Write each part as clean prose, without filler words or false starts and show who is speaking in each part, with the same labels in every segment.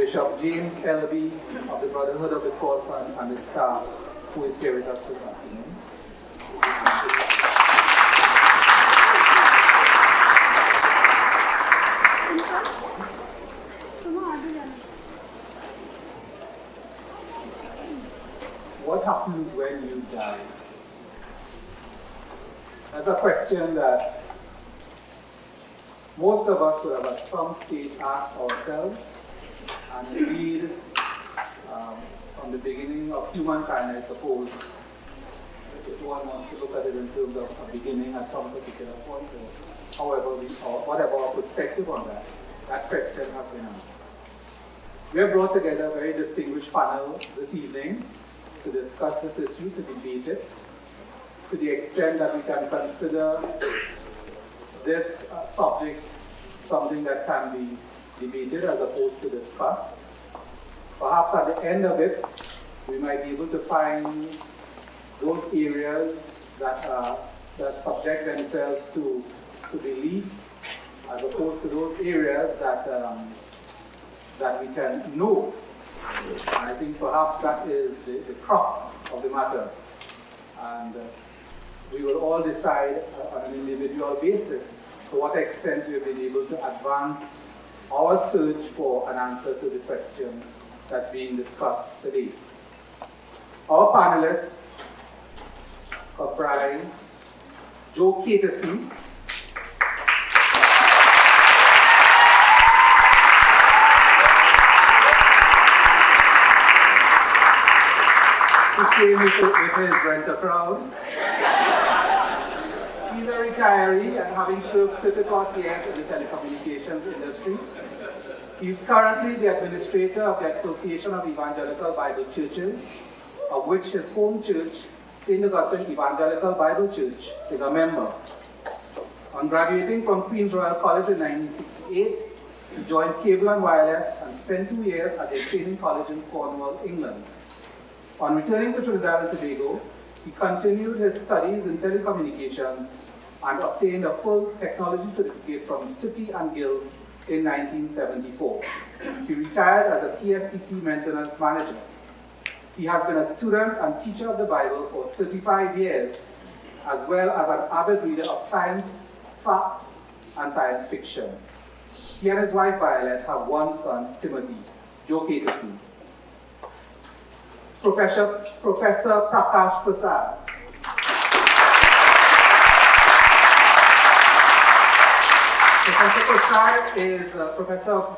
Speaker 1: Bishop James Elby of the Brotherhood of the Cross and the staff who is here with us this afternoon. What happens when you die? That's a question that most of us would have at some stage asked ourselves, and indeed, from the beginning of humankind, I suppose, if one wants to look at it in terms of a beginning at some particular point, or whatever our perspective on that, that question has been asked. We have brought together a very distinguished panel this evening to discuss this issue, to debate it, to the extent that we can consider this subject something that can be debated as opposed to discussed. Perhaps at the end of it, we might be able to find those areas that subject themselves to belief, as opposed to those areas that we can know. And I think perhaps that is the crux of the matter. And we will all decide on an individual basis to what extent we've been able to advance our search for an answer to the question that's being discussed today. Our panelists comprise Joe Caterson, who came with his renter crowd. He's a retiree and having served 30+ years in the telecommunications industry. He's currently the administrator of the Association of Evangelical Bible Churches, of which his home church, St. Augustine Evangelical Bible Church, is a member. On graduating from Queen's Royal College in 1968, he joined Cable and Wireless and spent 2 years at their training college in Cornwall, England. On returning to Trinidad and Tobago, he continued his studies in telecommunications and obtained a full technology certificate from City and Guilds in 1974. He retired as a TSTT maintenance manager. He has been a student and teacher of the Bible for 35 years, as well as an avid reader of science, fact, and science fiction. He and his wife Violet have one son, Timothy. Joe Caterson. Professor Prakash Prasad. Professor Prasad is a professor of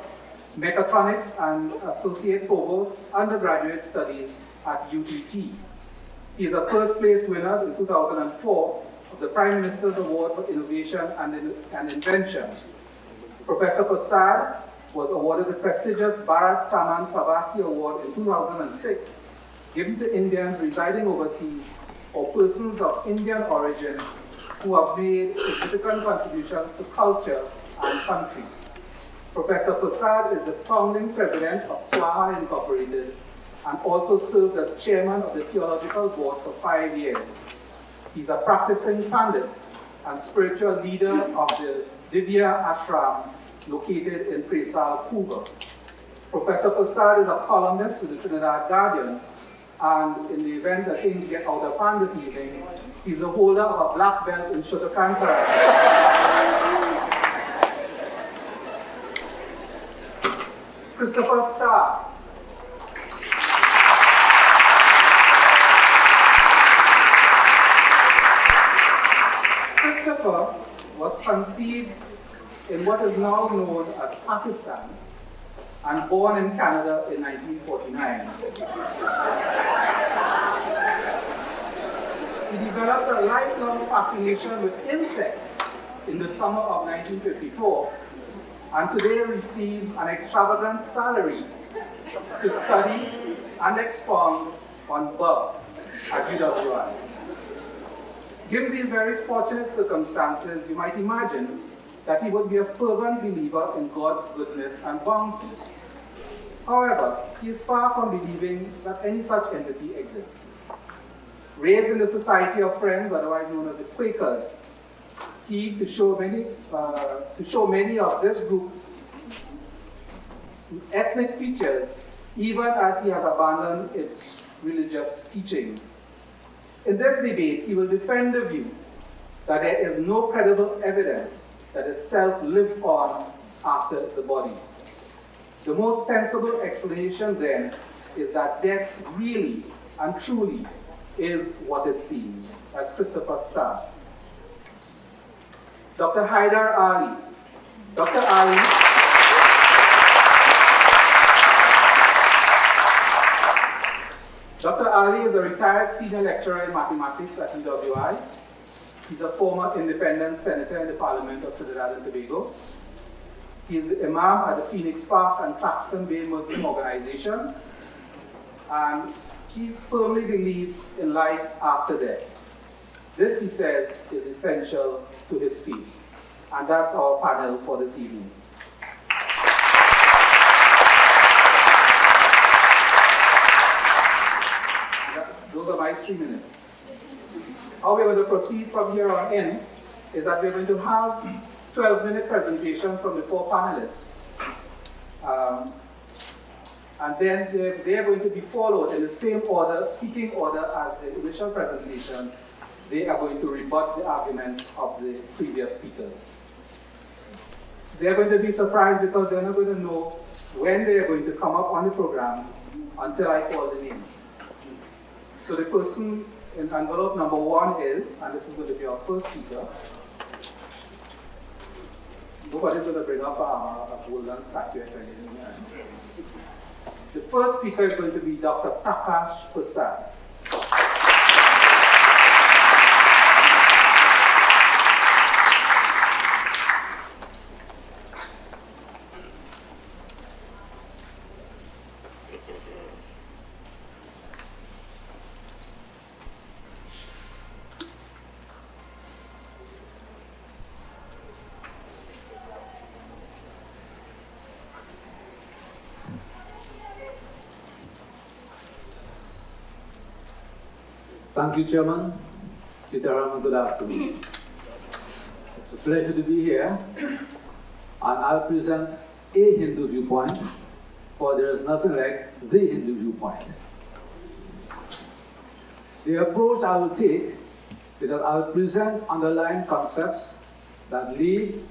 Speaker 1: mechatronics and associate provost undergraduate studies at UTT. He is a first place winner in 2004 of the Prime Minister's Award for Innovation and Invention. Professor Prasad was awarded the prestigious Bharat Saman Pravasi Award in 2006, given to Indians residing overseas or persons of Indian origin who have made significant contributions to culture and country. Professor Prasad is the founding president of Swaha Incorporated and also served as chairman of the Theological Board for 5 years. He's a practicing Pandit and spiritual leader of the Divya Ashram located in Presal, Cougar. Professor Prasad is a columnist with the Trinidad Guardian, and in the event that things get out of hand this evening, he's a holder of a black belt in Shotokan Karate. Christopher Starr. Christopher was conceived in what is now known as Pakistan and born in Canada in 1949. He developed a lifelong fascination with insects in the summer of 1954 and today receives an extravagant salary to study and expound on bugs at UWI. Given these very fortunate circumstances, you might imagine that he would be a fervent believer in God's goodness and bounty. However, he is far from believing that any such entity exists. Raised in the Society of Friends, otherwise known as the Quakers, he, to show many of this group ethnic features, even as he has abandoned its religious teachings. In this debate, he will defend the view that there is no credible evidence that the self lives on after the body. The most sensible explanation then is that death really and truly is what it seems. That's Christopher Starr. Dr. Haidar Ali. Dr. Ali Dr. Ali is a retired senior lecturer in mathematics at UWI. He's a former independent senator in the Parliament of Trinidad and Tobago. He is the Imam at the Phoenix Park and Claxton Bay Muslim Organization. And he firmly believes in life after death. This, he says, is essential to his faith. And that's our panel for this evening. Those are my 3 minutes. How we're going to proceed from here on in is that we're going to have 12-minute presentation from the 4 panelists. And then they're going to be followed in the same order, speaking order as the initial presentation. They are going to rebut the arguments of the previous speakers. They're going to be surprised because they're not going to know when they are going to come up on the program until I call the name. So the person in envelope number 1 is, and this is going to be our first speaker. Nobody's going to bring up a golden statuette or anything. The first speaker is going to be Dr. Prakash Prasad.
Speaker 2: Thank you, Chairman. Sitaram, good afternoon. It's a pleasure to be here, and I'll present a Hindu viewpoint, for there is nothing like the Hindu viewpoint. The approach I will take is that I will present underlying concepts that lead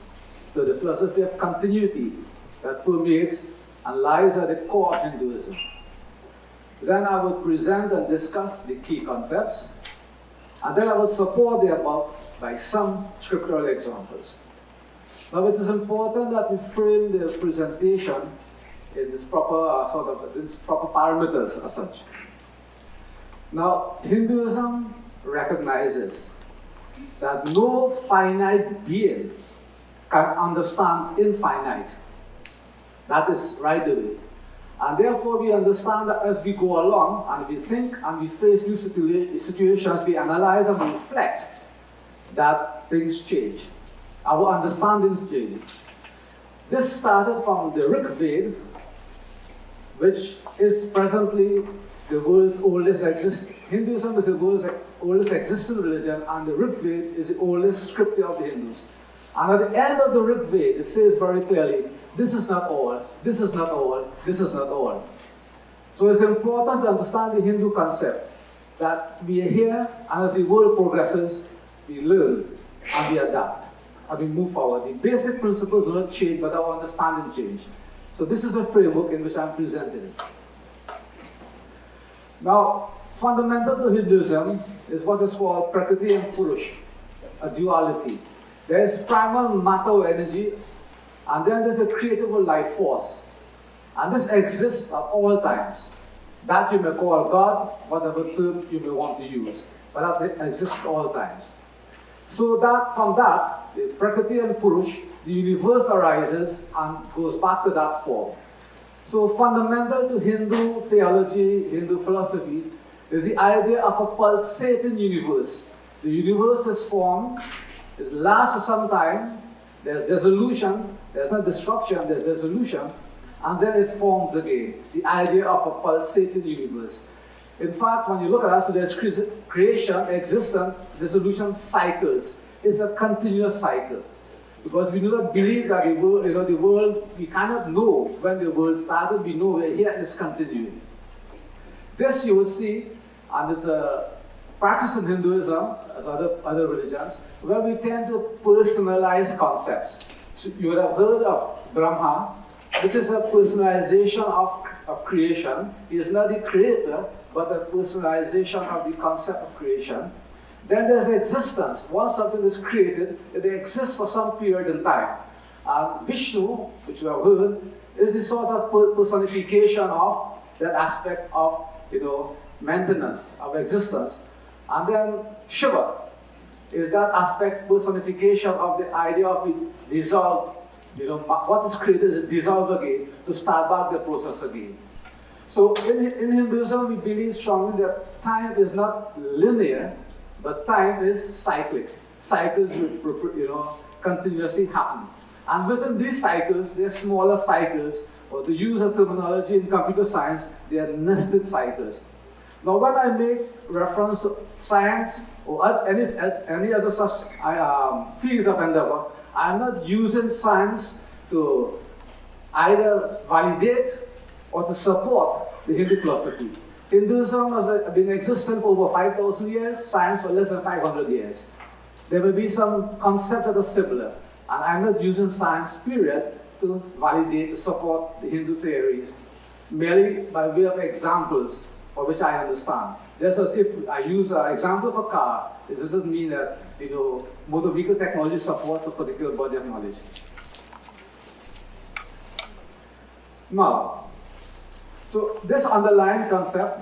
Speaker 2: to the philosophy of continuity that permeates and lies at the core of Hinduism. Then I will present and discuss the key concepts, and then I will support the above by some scriptural examples. Now it is important that we frame the presentation in this proper proper parameters as such. Now, Hinduism recognizes that no finite being can understand infinite. That is right away. And therefore, we understand that as we go along and we think and we face new situations, we analyze and we reflect that things change. Our understandings change. This started from the Rig Veda, which is presently the world's oldest existing. Hinduism is the world's oldest existing religion, and the Rig Veda is the oldest scripture of the Hindus. And at the end of the Rig Veda, it says very clearly, this is not all, this is not all, this is not all. So it's important to understand the Hindu concept that we are here, and as the world progresses, we learn and we adapt and we move forward. The basic principles do not change, but our understanding change. So this is a framework in which I'm presenting. Now, fundamental to Hinduism is what is called Prakriti and Purush, a duality. There is primal matter or energy, and then there's a creative life force. And this exists at all times. That you may call God, whatever term you may want to use, but that exists at all times. So that from that, the Prakriti and Purush, the universe arises and goes back to that form. So fundamental to Hindu theology, Hindu philosophy, is the idea of a pulsating universe. The universe is formed, it lasts for some time, there's dissolution, there's not destruction, there's dissolution, and then it forms again. The idea of a pulsating universe. In fact, when you look at us, there's creation, existence, dissolution, cycles. It's a continuous cycle. Because we do not believe that the world, we cannot know when the world started, we know we're here and it's continuing. This you will see, and it's a practice in Hinduism, as other religions, where we tend to personalize concepts. So you would have heard of Brahma, which is a personalization of creation. He is not the creator, but a personalization of the concept of creation. Then there's existence. Once something is created, it exists for some period in time. And Vishnu, which you have heard, is the sort of personification of that aspect of maintenance, of existence. And then Shiva is that aspect, personification of the idea of being dissolved. What is created is dissolved again to start back the process again. So in Hinduism, we believe strongly that time is not linear, but time is cyclic. Cycles will continuously happen. And within these cycles, there are smaller cycles, or to use a terminology in computer science, they are nested cycles. Now, when I make reference to science or any other such fields of endeavor, I'm not using science to either validate or to support the Hindu philosophy. Hinduism has been existent for over 5,000 years, science for less than 500 years. There will be some concepts that are similar, and I'm not using science, period, to validate, to support the Hindu theories, merely by way of examples for which I understand. Just as if I use an example of a car, it doesn't mean that motor vehicle technology supports a particular body of knowledge. Now, so this underlying concept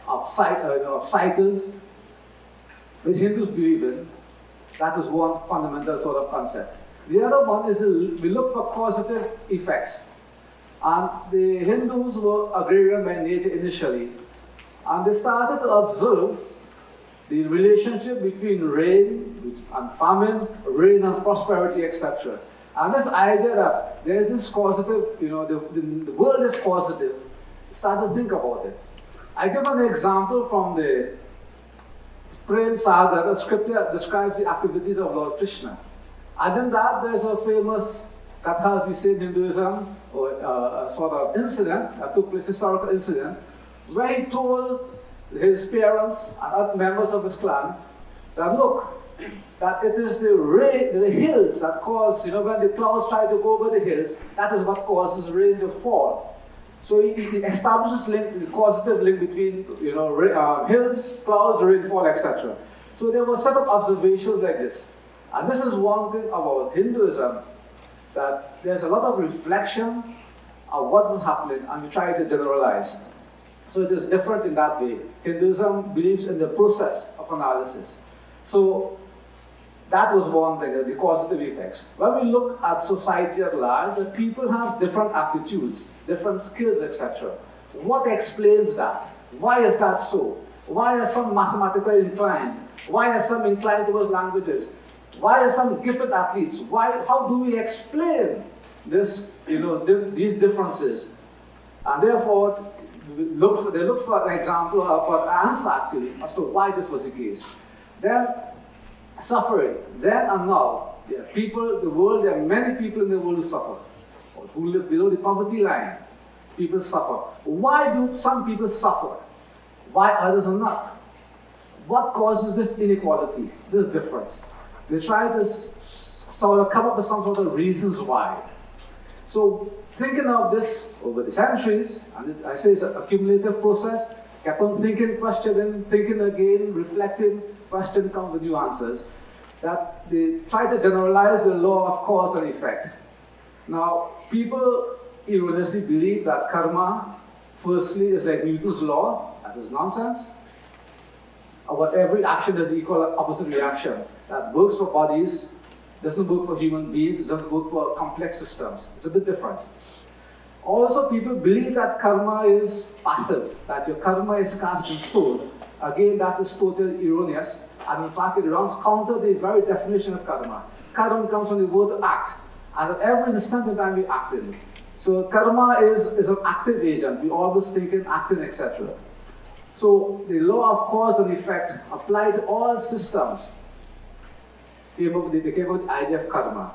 Speaker 2: of cycles, which Hindus believe in, that is one fundamental sort of concept. The other one is we look for causative effects. And the Hindus were agrarian by nature initially, and they started to observe the relationship between rain and famine, rain and prosperity, etc. And this idea that there is this causative, the world is causative, start to think about it. I give an example from the Prem Sagar, the scripture describes the activities of Lord Krishna. And in that, there's a famous katha, as we say in Hinduism, or a sort of incident that took place, historical incident, where he told his parents and other members of his clan that, look, that it is the hills that cause, when the clouds try to go over the hills, that is what causes rain to fall. So he establishes the causative link between, hills, clouds, rainfall, etc. So there were set of observations like this. And this is one thing about Hinduism, that there's a lot of reflection of what is happening, and we try to generalize. So it is different in that way. Hinduism believes in the process of analysis. So that was one thing, the causative effects. When we look at society at large, people have different aptitudes, different skills, etc. What explains that? Why is that so? Why are some mathematically inclined? Why are some inclined towards languages? Why are some gifted athletes? How do we explain this, these differences? And therefore, they look for an example, for an answer actually, as to why this was the case. Then, suffering, then and now, there are many people in the world who suffer, who live below the poverty line. People suffer. Why do some people suffer? Why others are not? What causes this inequality, this difference? They try to sort of come up with some sort of reasons why. So, thinking of this over the centuries, and I say it's an accumulative process, kept on thinking, questioning, thinking again, reflecting, questioning, come with new answers, that they try to generalize the law of cause and effect. Now, people erroneously believe that karma, firstly, is like Newton's law. That is nonsense. About every action has equal opposite reaction. That works for bodies, doesn't work for human beings, it doesn't work for complex systems. It's a bit different. Also, people believe that karma is passive, that your karma is cast in stone. Again, that is totally erroneous, and in fact, it runs counter the very definition of karma. Karma comes from the word act, and at every instant in time we act in. So karma is an active agent. We always thinking, acting, etc. So the law of cause and effect applied to all systems. They came up with the idea of karma.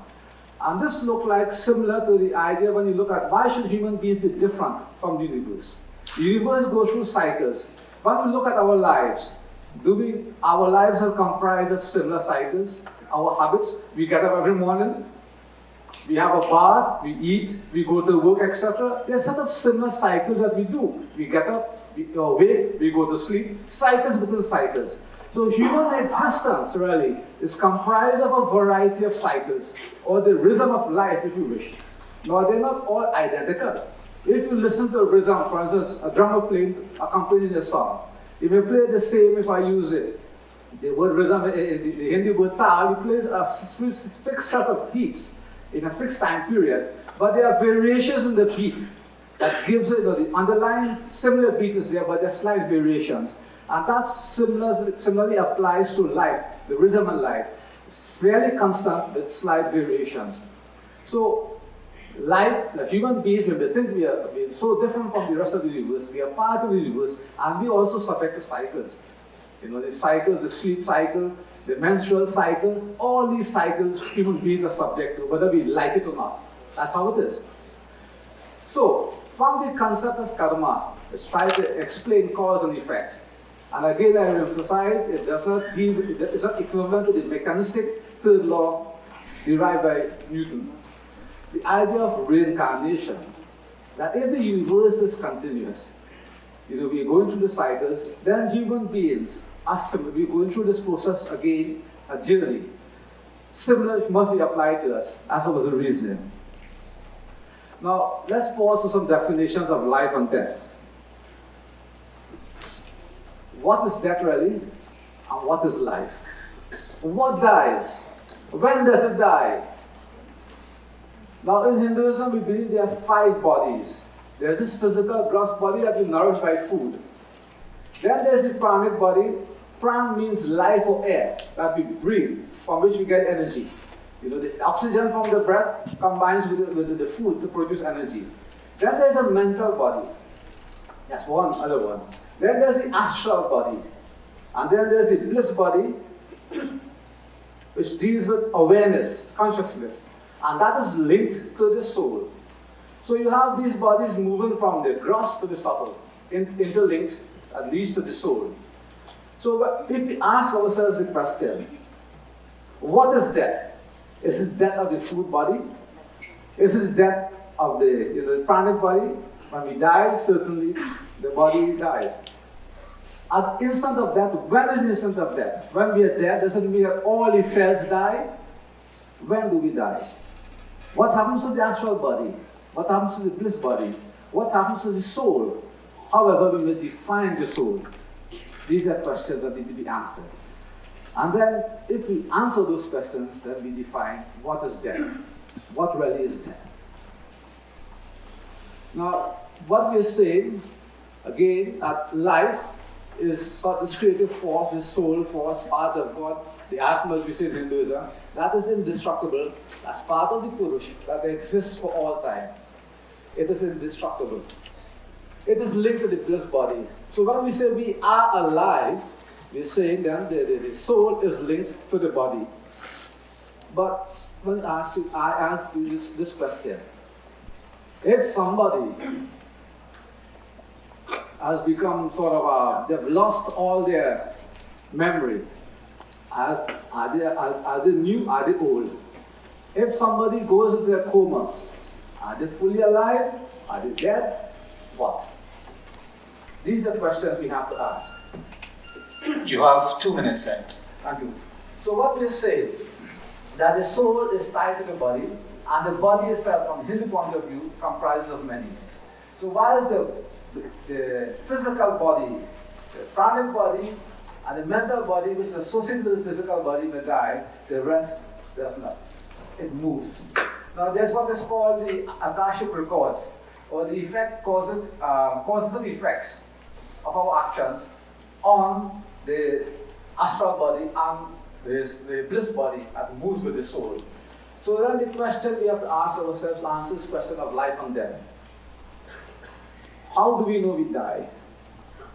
Speaker 2: And this looks like similar to the idea when you look at why should human beings be different from the universe. The universe goes through cycles. When we look at our lives, our lives are comprised of similar cycles. Our habits, we get up every morning, we have a bath, we eat, we go to work, etc. There are sort of similar cycles that we do. We get up, we wake, we go to sleep, cycles within cycles. So human existence really is comprised of a variety of cycles, or the rhythm of life if you wish. Now they're not all identical. If you listen to a rhythm, for instance, a drummer playing, accompanying a song, it may play the same if I use it. The word rhythm, the Hindi word tal, he plays a fixed set of beats in a fixed time period, but there are variations in the beat that gives it, the underlying similar beat is there, but there are slight variations. And that similarly applies to life, the rhythm in life. It's fairly constant with slight variations. So life, the human beings, when we think we are so different from the rest of the universe, we are part of the universe, and we also subject to cycles. The cycles, the sleep cycle, the menstrual cycle, all these cycles human beings are subject to, whether we like it or not. That's how it is. So, from the concept of karma, let's try to explain cause and effect. And again, I will emphasize, it is not equivalent to the mechanistic third law derived by Newton. The idea of reincarnation, that if the universe is continuous, we are going through the cycles, then human beings are similar. We're going through this process again, a journey. Similar must be applied to us, as was the reasoning. Now, let's pause for some definitions of life and death. What is death really? And what is life? What dies? When does it die? Now in Hinduism we believe there are 5 bodies. There's this physical gross body that we nourish by food. Then there's the pranic body. Pran means life or air that we breathe, from which we get energy. The oxygen from the breath combines with the food to produce energy. Then there's a mental body. That's one other one. Then there's the astral body. And then there's the bliss body, which deals with awareness, consciousness. And that is linked to the soul. So you have these bodies moving from the gross to the subtle, interlinked, and leads to the soul. So if we ask ourselves the question, what is death? Is it death of the food body? Is it death of the pranic body? When we die, certainly the body dies. At the instant of death, when is the instant of death? When we are dead, doesn't mean that all the cells die. When do we die? What happens to the astral body? What happens to the bliss body? What happens to the soul? However, we will define the soul. These are questions that need to be answered. And then, if we answer those questions, then we define what is death. What really is death? Now, what we are saying, again, that life is this creative force, this soul force, part of God, the Atma, as we say in Hinduism, that is indestructible. That's part of the Purush that exists for all time. It is indestructible. It is linked to the bliss body. So when we say we are alive, we're saying then the soul is linked to the body. But when I ask you this question, if somebody has become they've lost all their memory, are they new, are they old? If somebody goes into a coma, are they fully alive? Are they dead? What? These are questions we have to ask.
Speaker 3: You have 2 minutes left.
Speaker 2: Thank you. So what we say, that the soul is tied to the body, and the body itself, from the Hindu point of view, comprises of many. So while the physical body, the pranic body, and the mental body, which is associated with the physical body, may die, the rest does not. It moves. Now there's what is called the Akashic records, or the causative effects of our actions on the astral body and the bliss body that moves with the soul. So then the question we have to ask ourselves answers the question of life and death. How do we know we die?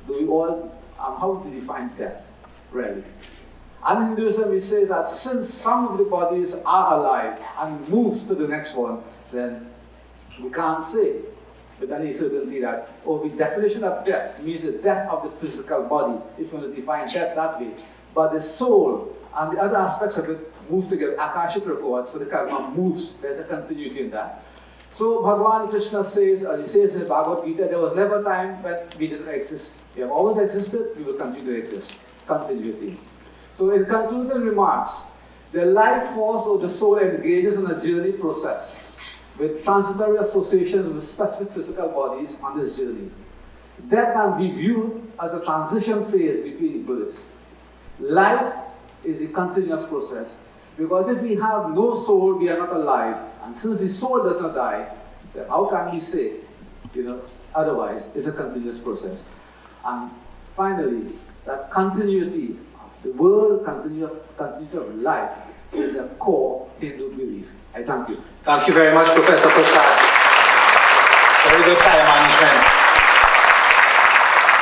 Speaker 2: How do we define death, really? And in Hinduism, it says that since some of the bodies are alive and moves to the next one, then we can't say with any certainty that, the definition of death means the death of the physical body, if you want to define death that way. But the soul and the other aspects of it moves together. Akashic records, so the karma moves. There's a continuity in that. So Bhagavan Krishna says, or he says in Bhagavad Gita, there was never a time when we didn't exist. We have always existed, we will continue to exist. Continuity. So in concluding remarks, the life force of the soul engages in a journey process with transitory associations with specific physical bodies on this journey. That can be viewed as a transition phase between births. Life is a continuous process, because if we have no soul, we are not alive. And since the soul does not die, then how can we say, otherwise? It's a continuous process. And finally, that continuity of the world, continuity of life, is a core Hindu belief. I thank you.
Speaker 3: Thank you very much, Professor Prasad. Very good time management.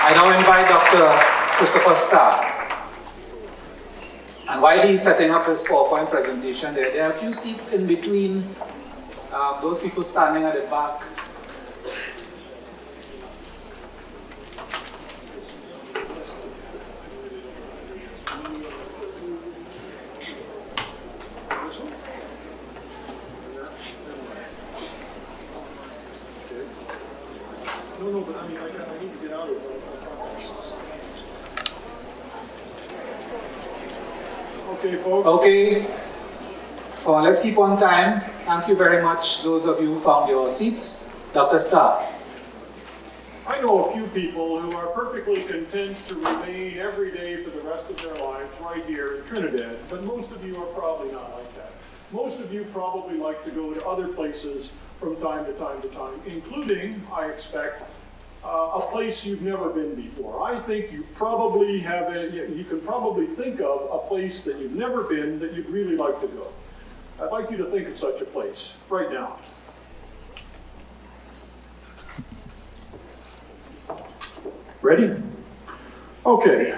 Speaker 3: I now invite Dr. Christopher Starr. And while he's setting up his PowerPoint presentation, there are a few seats in between those people standing at the back.
Speaker 4: No, but I mean, I need to get out of it. Okay, folks.
Speaker 3: Okay. Let's keep on time. Thank you very much, those of you who found your seats. Dr. Starr.
Speaker 4: I know a few people who are perfectly content to remain every day for the rest of their lives right here in Trinidad, but most of you are probably not like that. Most of you probably like to go to other places from time to time to time, including, I expect, a place you've never been before. I think you probably you can probably think of a place that you've never been that you'd really like to go. I'd like you to think of such a place right now. Ready? Okay.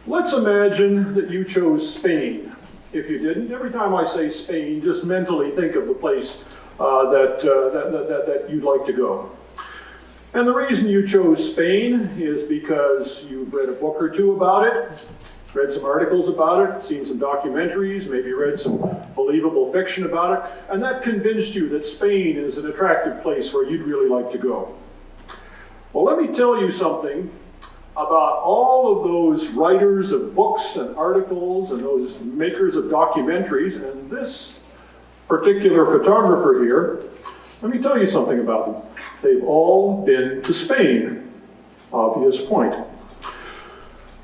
Speaker 4: Let's imagine that you chose Spain. If you didn't, every time I say Spain, just mentally think of the place that you'd like to go. And the reason you chose Spain is because you've read a book or two about it, read some articles about it, seen some documentaries, maybe read some believable fiction about it, and that convinced you that Spain is an attractive place where you'd really like to go. Well, let me tell you something about all of those writers of books and articles and those makers of documentaries and this particular photographer here. Let me tell you something about them. They've all been to Spain. Obvious point.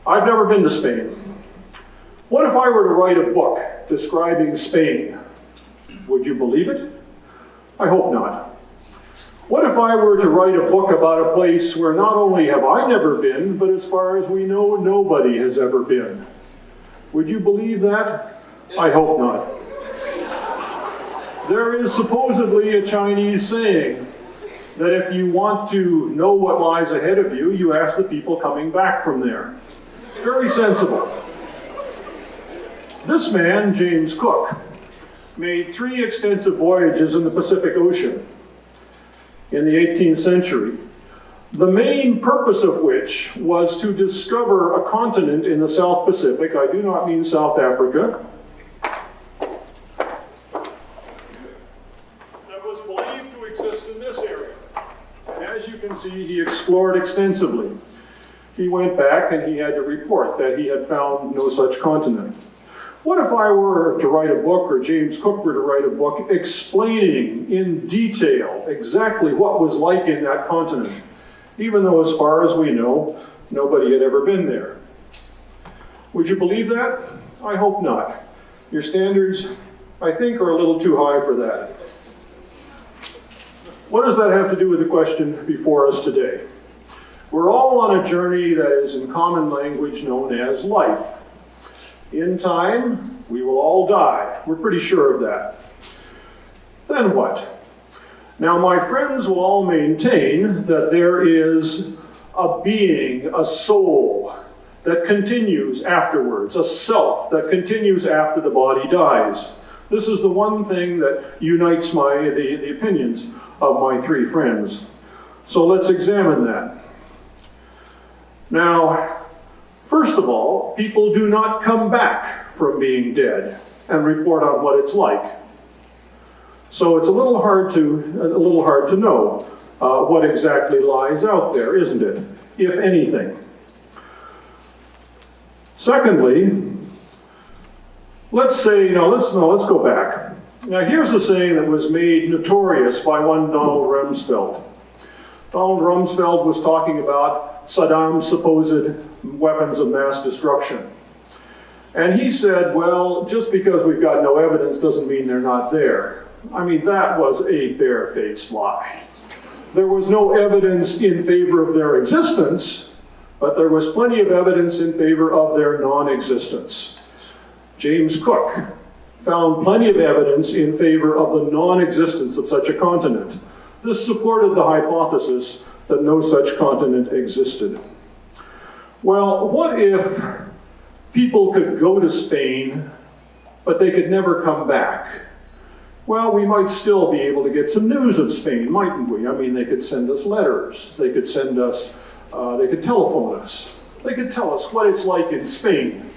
Speaker 4: I've never been to Spain. What if I were to write a book describing Spain? Would you believe it? I hope not. What if I were to write a book about a place where not only have I never been, but as far as we know, nobody has ever been? Would you believe that? I hope not. There is supposedly a Chinese saying that if you want to know what lies ahead of you, you ask the people coming back from there. Very sensible. This man, James Cook, made 3 extensive voyages in the Pacific Ocean in the 18th century, the main purpose of which was to discover a continent in the South Pacific. I do not mean South Africa. That was believed to exist in this area. And as you can see, he explored extensively. He went back and he had to report that he had found no such continent. What if I were to write a book, or James Cook were to write a book, explaining in detail exactly what was like in that continent, even though as far as we know, nobody had ever been there? Would you believe that? I hope not. Your standards, I think, are a little too high for that. What does that have to do with the question before us today? We're all on a journey that is in common language known as life. In time, we will all die. We're pretty sure of that. Then what? Now, my friends will all maintain that there is a being, a soul, that continues afterwards, a self that continues after the body dies. This is the one thing that unites the opinions of my three friends. So let's examine that. Now, first of all, people do not come back from being dead and report on what it's like. So it's a little hard to know what exactly lies out there, isn't it? If anything. Secondly, let's go back. Now here's a saying that was made notorious by one Donald Rumsfeld. Donald Rumsfeld was talking about Saddam's supposed weapons of mass destruction. And he said, well, just because we've got no evidence doesn't mean they're not there. I mean, that was a barefaced lie. There was no evidence in favor of their existence, but there was plenty of evidence in favor of their non-existence. James Cook found plenty of evidence in favor of the non-existence of such a continent. This supported the hypothesis that no such continent existed. Well, what if people could go to Spain, but they could never come back? Well, we might still be able to get some news of Spain, mightn't we? I mean, they could send us letters. They could send us, they could telephone us. They could tell us what it's like in Spain.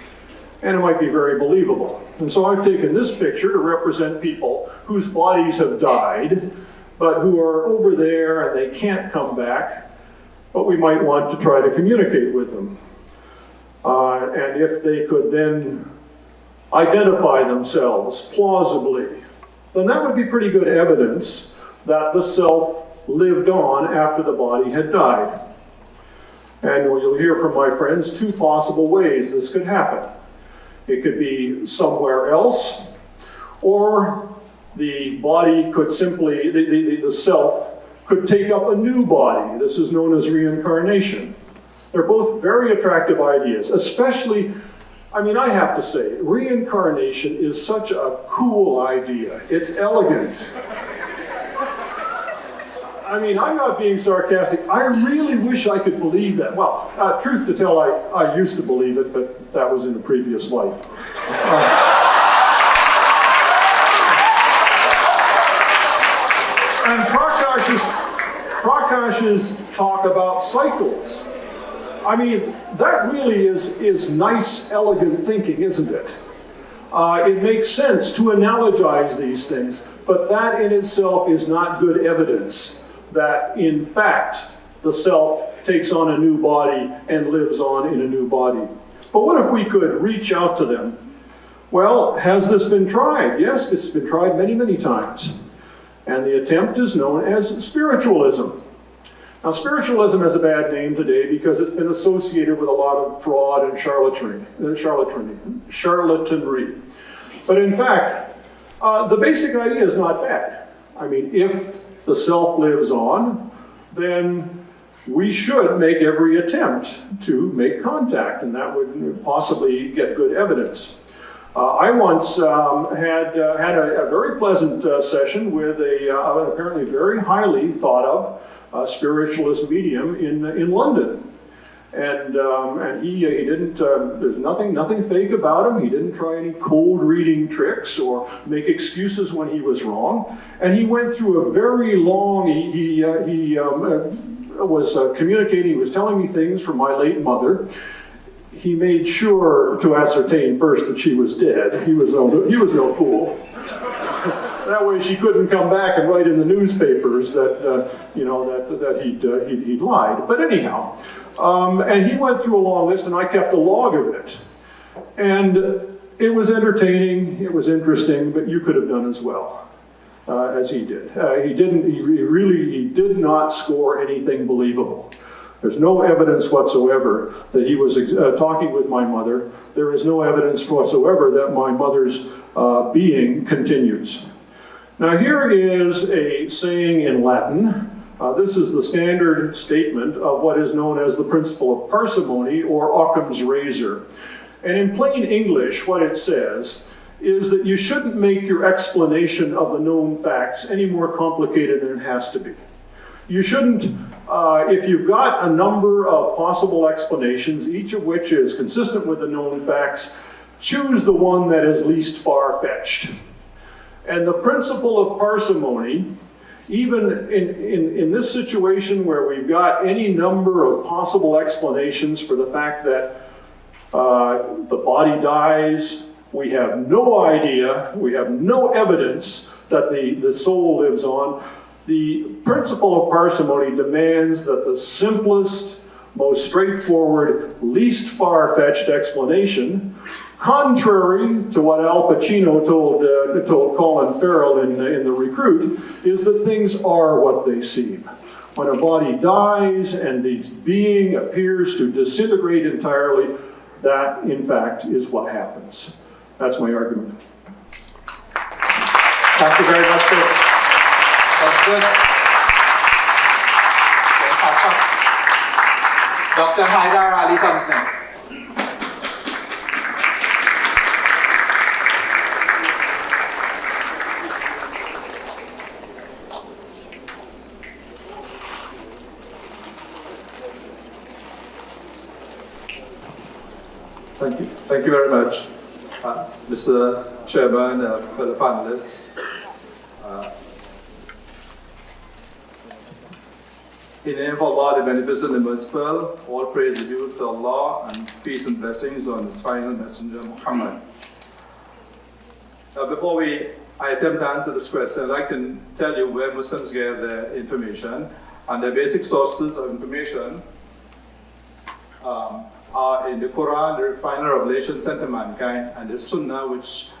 Speaker 4: And it might be very believable. And so I've taken this picture to represent people whose bodies have died, but who are over there and they can't come back, but we might want to try to communicate with them. And if they could then identify themselves plausibly, then that would be pretty good evidence that the self lived on after the body had died. And you'll hear from my friends two possible ways this could happen. It could be somewhere else, or the body could simply, the self could take up a new body. This is known as reincarnation. They're both very attractive ideas, especially, I mean, I have to say, reincarnation is such a cool idea. It's elegant. I mean, I'm not being sarcastic. I really wish I could believe that. Well, truth to tell, I used to believe it, but that was in a previous life. And Prakash's talk about cycles. I mean, that really is nice, elegant thinking, isn't it? It makes sense to analogize these things, but that in itself is not good evidence that, in fact, the self takes on a new body and lives on in a new body. But what if we could reach out to them? Well, has this been tried? Yes, this has been tried many, many times. And the attempt is known as spiritualism. Now, spiritualism has a bad name today because it's been associated with a lot of fraud and charlatanry. But in fact, the basic idea is not bad. I mean, if the self lives on, then we should make every attempt to make contact, and that would possibly get good evidence. I once had a very pleasant session with an apparently very highly thought of spiritualist medium in London. And he didn't, there's nothing fake about him. He didn't try any cold reading tricks or make excuses when he was wrong. And he went through a very long, he was communicating, he was telling me things from my late mother. He made sure to ascertain first that she was dead. He was no fool. That way she couldn't come back and write in the newspapers that, that he'd lied. But anyhow, and he went through a long list, and I kept a log of it. And it was entertaining, it was interesting, but you could have done as well as he did. He did not score anything believable. There's no evidence whatsoever that he was talking with my mother. There is no evidence whatsoever that my mother's being continues. Now here is a saying in Latin. This is the standard statement of what is known as the principle of parsimony, or Occam's razor. And in plain English, what it says is that you shouldn't make your explanation of the known facts any more complicated than it has to be. You shouldn't if you've got a number of possible explanations, each of which is consistent with the known facts, choose the one that is least far-fetched. And the principle of parsimony, even in this situation where we've got any number of possible explanations for the fact that the body dies, we have no idea, we have no evidence that the soul lives on, the principle of parsimony demands that the simplest, most straightforward, least far-fetched explanation, contrary to what Al Pacino told Colin Farrell in The Recruit, is that things are what they seem. When a body dies and the being appears to disintegrate entirely, that, in fact, is what happens. That's my argument.
Speaker 3: Thank you very much, Chris. That's good. Dr. Haidar Ali comes next.
Speaker 5: Thank you very much, Mr. Chairman, fellow panelists. In the name of Allah, the Beneficent and Merciful, all praise is due to Allah and peace and blessings on His final messenger, Muhammad. Before I attempt to answer this question, I'd like to tell you where Muslims get their information, and their basic sources of information are in the Quran, the final revelation sent to mankind, and the Sunnah, which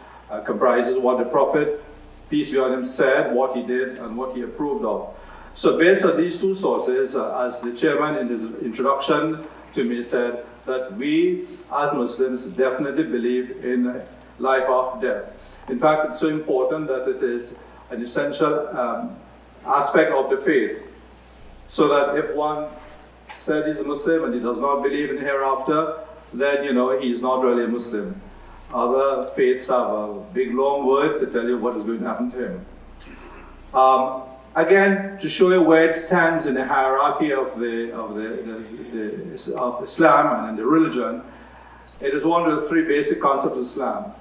Speaker 5: comprises what the Prophet, peace be on him, said, what he did, and what he approved of. So based on these two sources, as the chairman in his introduction to me said, that we as Muslims definitely believe in life after death. In fact, it's so important that it is an essential aspect of the faith. So that if one says he's a Muslim and he does not believe in hereafter, then he's not really a Muslim. Other faiths have a big long word to tell you what is going to happen to him. Again, to show you where it stands in the hierarchy of Islam and the religion, it is one of the three basic concepts of Islam.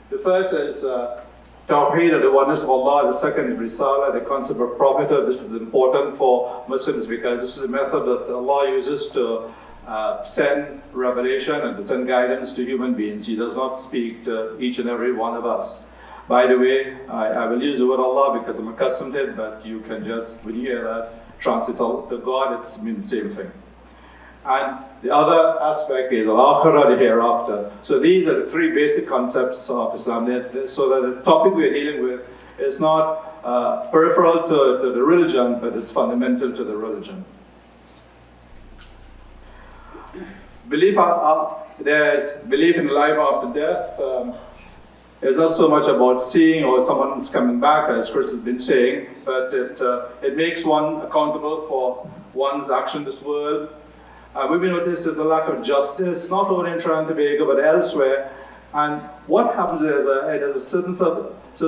Speaker 5: The first is Tawheed, or the oneness of Allah. The second is Risala, the concept of prophethood. This is important for Muslims because this is a method that Allah uses to send revelation and to send guidance to human beings. He does not speak to each and every one of us. By the way, I will use the word Allah because I'm accustomed to it, but you can just, when you hear that, translate to God, it means the same thing. And the other aspect is Al-Akhirah, the hereafter. So these are the three basic concepts of Islam. So that the topic we're dealing with is not peripheral to the religion, but it's fundamental to the religion. There's belief in life after death. It's not so much about seeing or someone's coming back, as Chris has been saying, but it makes one accountable for one's action in this world. We've noticed is the lack of justice, not only in Trinidad and Tobago, but elsewhere. And what happens is there's a certain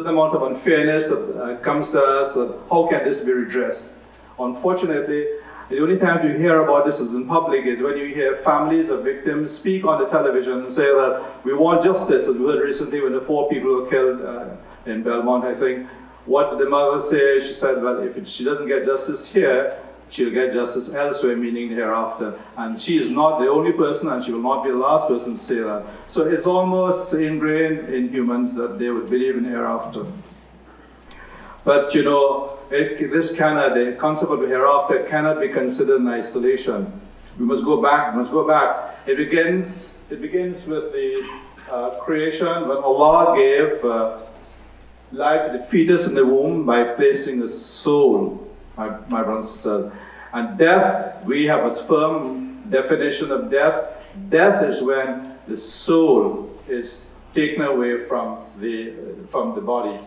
Speaker 5: amount of unfairness that comes to us, that how can this be redressed? Unfortunately, the only time you hear about this is in public is when you hear families of victims speak on the television and say that we want justice. As we heard recently when the 4 people were killed in Belmont, I think. What did the mother say? She said, well, if she doesn't get justice here, she'll get justice elsewhere, meaning hereafter. And she is not the only person, and she will not be the last person to say that. So it's almost ingrained in humans that they would believe in hereafter. But the concept of hereafter cannot be considered in isolation. We must go back. It begins with the creation, when Allah gave life to the fetus in the womb by placing a soul, my brothers and sisters. And death, we have a firm definition of death. Death is when the soul is taken away from the body.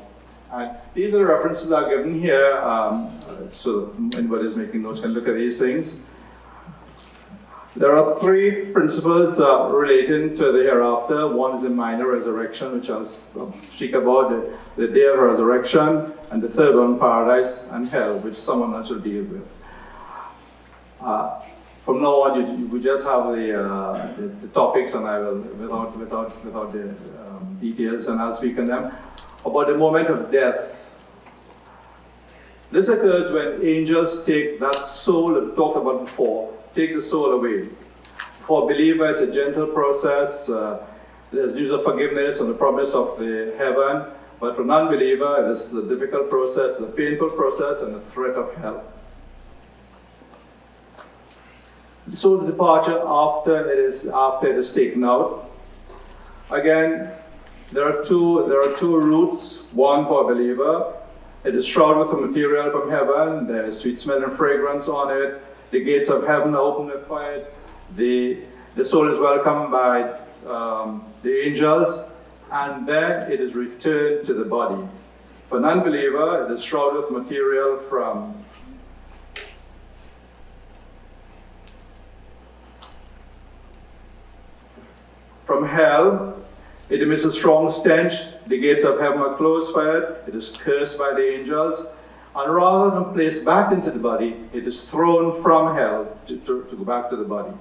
Speaker 5: And these are the references that are given here, so anybody who's making notes can look at these things. There are three principles relating to the hereafter. One is the minor resurrection, which I'll speak about, the day of resurrection, and the third one, paradise and hell, which someone else will deal with. From now on, we just have the topics, and I will, without the details, and I'll speak on them. About the moment of death. This occurs when angels take that soul that we talked about before, take the soul away. For a believer, it's a gentle process. There's news of forgiveness and the promise of the heaven. But for non-believer, this is a difficult process, a painful process, and a threat of hell. The soul's departure after it is taken out. Again, there are two routes. One for a believer. It is shrouded with a material from heaven. There's sweet smell and fragrance on it. The gates of heaven are opened for it. The soul is welcomed by the angels, and then it is returned to the body. For non-believer, it is shrouded with material from hell. It emits a strong stench. The gates of heaven are closed for it. It is cursed by the angels. And rather than placed back into the body, it is thrown from hell to go back to the body.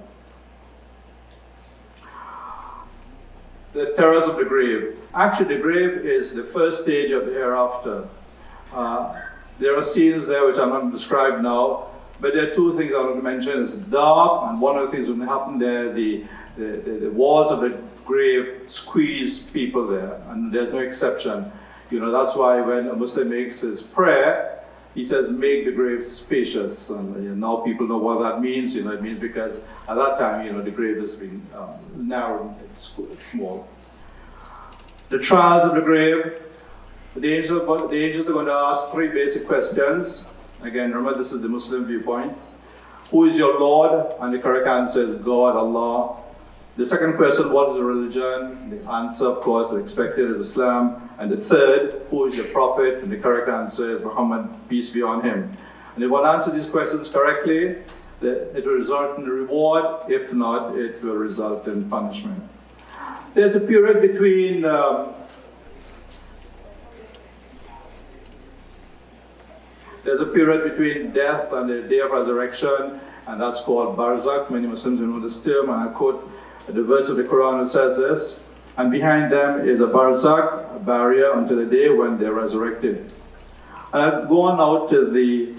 Speaker 5: The terrors of the grave. Actually, the grave is the first stage of the hereafter. There are scenes there which I'm not going to describe now, but there are two things I want to mention. It's dark, and one of the things that happen there, the walls of the grave squeeze people there, and there's no exception. You know, that's why when a Muslim makes his prayer, he says, make the grave spacious. And now people know what that means. You know, it means because at that time, you know, the grave has been narrow, it's small. The trials of the grave. The angels are going to ask three basic questions. Again, remember, this is the Muslim viewpoint. Who is your Lord? And the correct answer is God, Allah. The second question, what is the religion? The answer, of course, expected is Islam. And the third, who is your prophet? And the correct answer is Muhammad, peace be on him. And if one answers these questions correctly, it will result in a reward. If not, it will result in punishment. There's a period between death and the day of resurrection, and that's called barzakh. Many Muslims know this term, and I quote the verse of the Quran that says this, and behind them is a barzakh, a barrier until the day when they're resurrected. And I'll go on now to the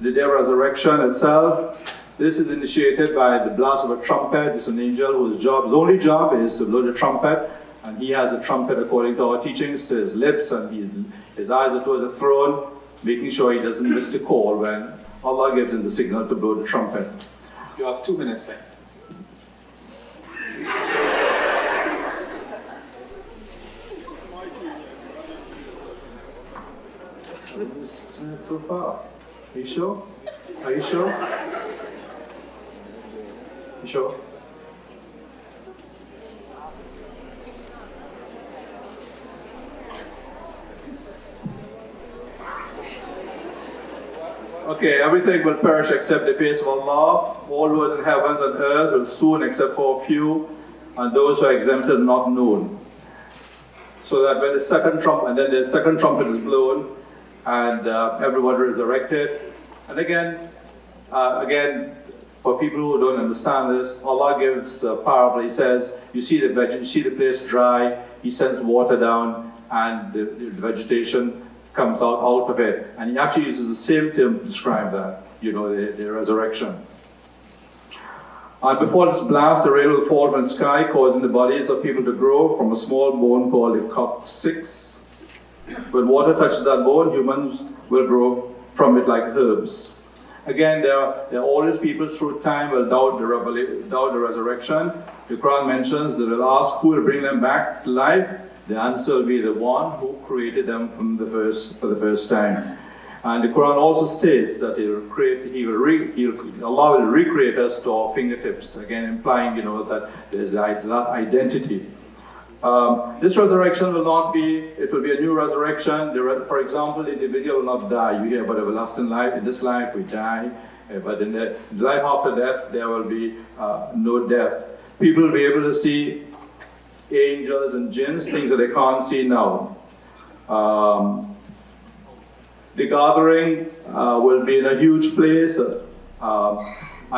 Speaker 5: day of resurrection itself. This is initiated by the blast of a trumpet. It's an angel his only job is to blow the trumpet, and he has a trumpet, according to our teachings, to his lips, and his eyes are towards the throne, making sure he doesn't miss the call when Allah gives him the signal to blow the trumpet.
Speaker 3: You have 2 minutes left.
Speaker 5: Only 6 minutes so far. Are you sure? Are you sure? You sure? Okay, everything will perish except the face of Allah. All those in heavens and earth will soon, except for a few, and those who are exempted not known. So that when the second trumpet is blown, and everyone resurrected. And again, for people who don't understand this, Allah gives a parable. He says, you see the place dry, He sends water down, and the vegetation comes out of it. And He actually uses the same term to describe that, the resurrection. And before this blast, the rain will fall from the sky, causing the bodies of people to grow from a small bone called the coccyx. When water touches that bone, humans will grow from it like herbs. Again, there are always people through time will doubt the resurrection. The Quran mentions that they'll ask who will bring them back to life. The answer will be the one who created them for the first time. And the Quran also states that Allah will recreate us to our fingertips. Again, implying that there's that identity. This resurrection will not be, it will be a new resurrection. For example, the individual will not die. You hear about everlasting life. In this life, we die. But in the life after death, there will be no death. People will be able to see angels and jinns, things that they can't see now. The gathering will be in a huge place, and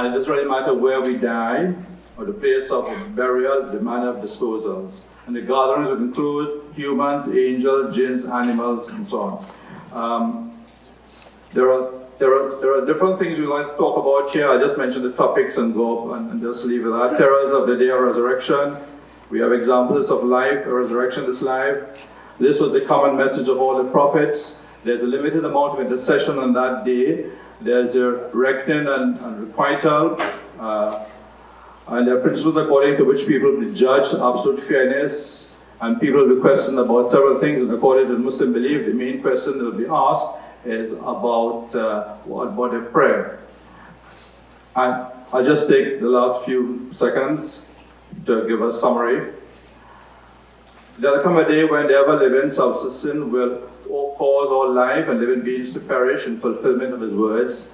Speaker 5: it doesn't really matter where we die, or the place of burial, the manner of disposals. And the gatherings would include humans, angels, jinns, animals, and so on. There are different things we like to talk about here. I just mentioned the topics and go and just leave it at that. Terrors of the day of resurrection. We have examples of life, resurrection is life. This was the common message of all the prophets. There's a limited amount of intercession on that day. There's a reckoning and requital. And there are principles according to which people will be judged, absolute fairness, and people will be questioned about several things. And according to the Muslim belief, the main question that will be asked is about their prayer. And I'll just take the last few seconds to give a summary. There'll come a day when the ever-living, subsistent will cause all life and living beings to perish in fulfillment of his words.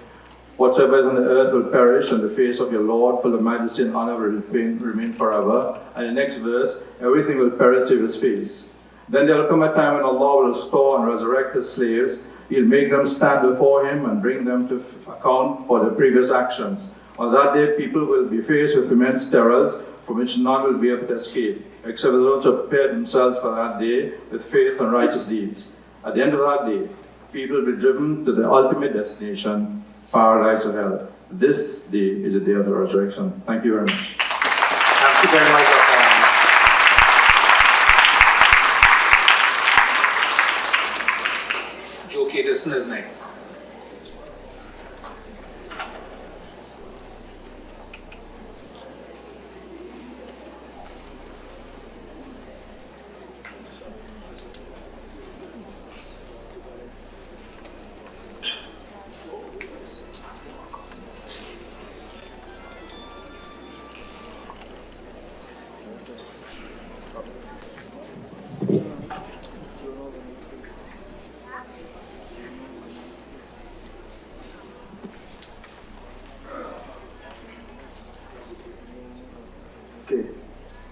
Speaker 5: Whatsoever is on the earth will perish, and the face of your Lord, full of majesty and honor, will remain forever. And the next verse, everything will perish save his face. Then there will come a time when Allah will restore and resurrect his slaves. He'll make them stand before him and bring them to account for their previous actions. On that day, people will be faced with immense terrors from which none will be able to escape, except those who prepared themselves for that day with faith and righteous deeds. At the end of that day, people will be driven to the ultimate destination, paradise or hell. This day is the day of the resurrection. Thank you very much.
Speaker 3: Thank you very much, Dr. Joe Caterson is next.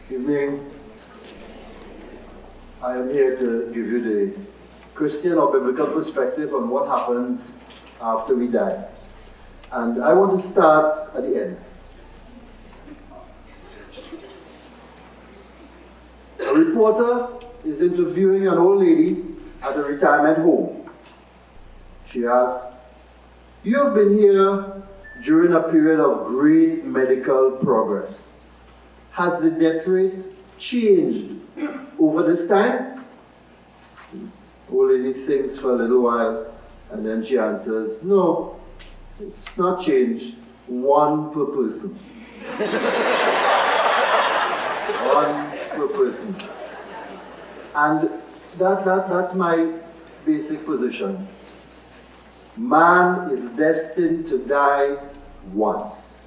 Speaker 6: Evening. I am here to give you the Christian or biblical perspective on what happens after we die. And I want to start at the end. A reporter is interviewing an old lady at a retirement home. She asks, "You have been here during a period of great medical progress. Has the death rate changed over this time?" The old lady thinks for a little while and then she answers, "No, it's not changed. One per person." One per person. And that's my basic position. Man is destined to die once,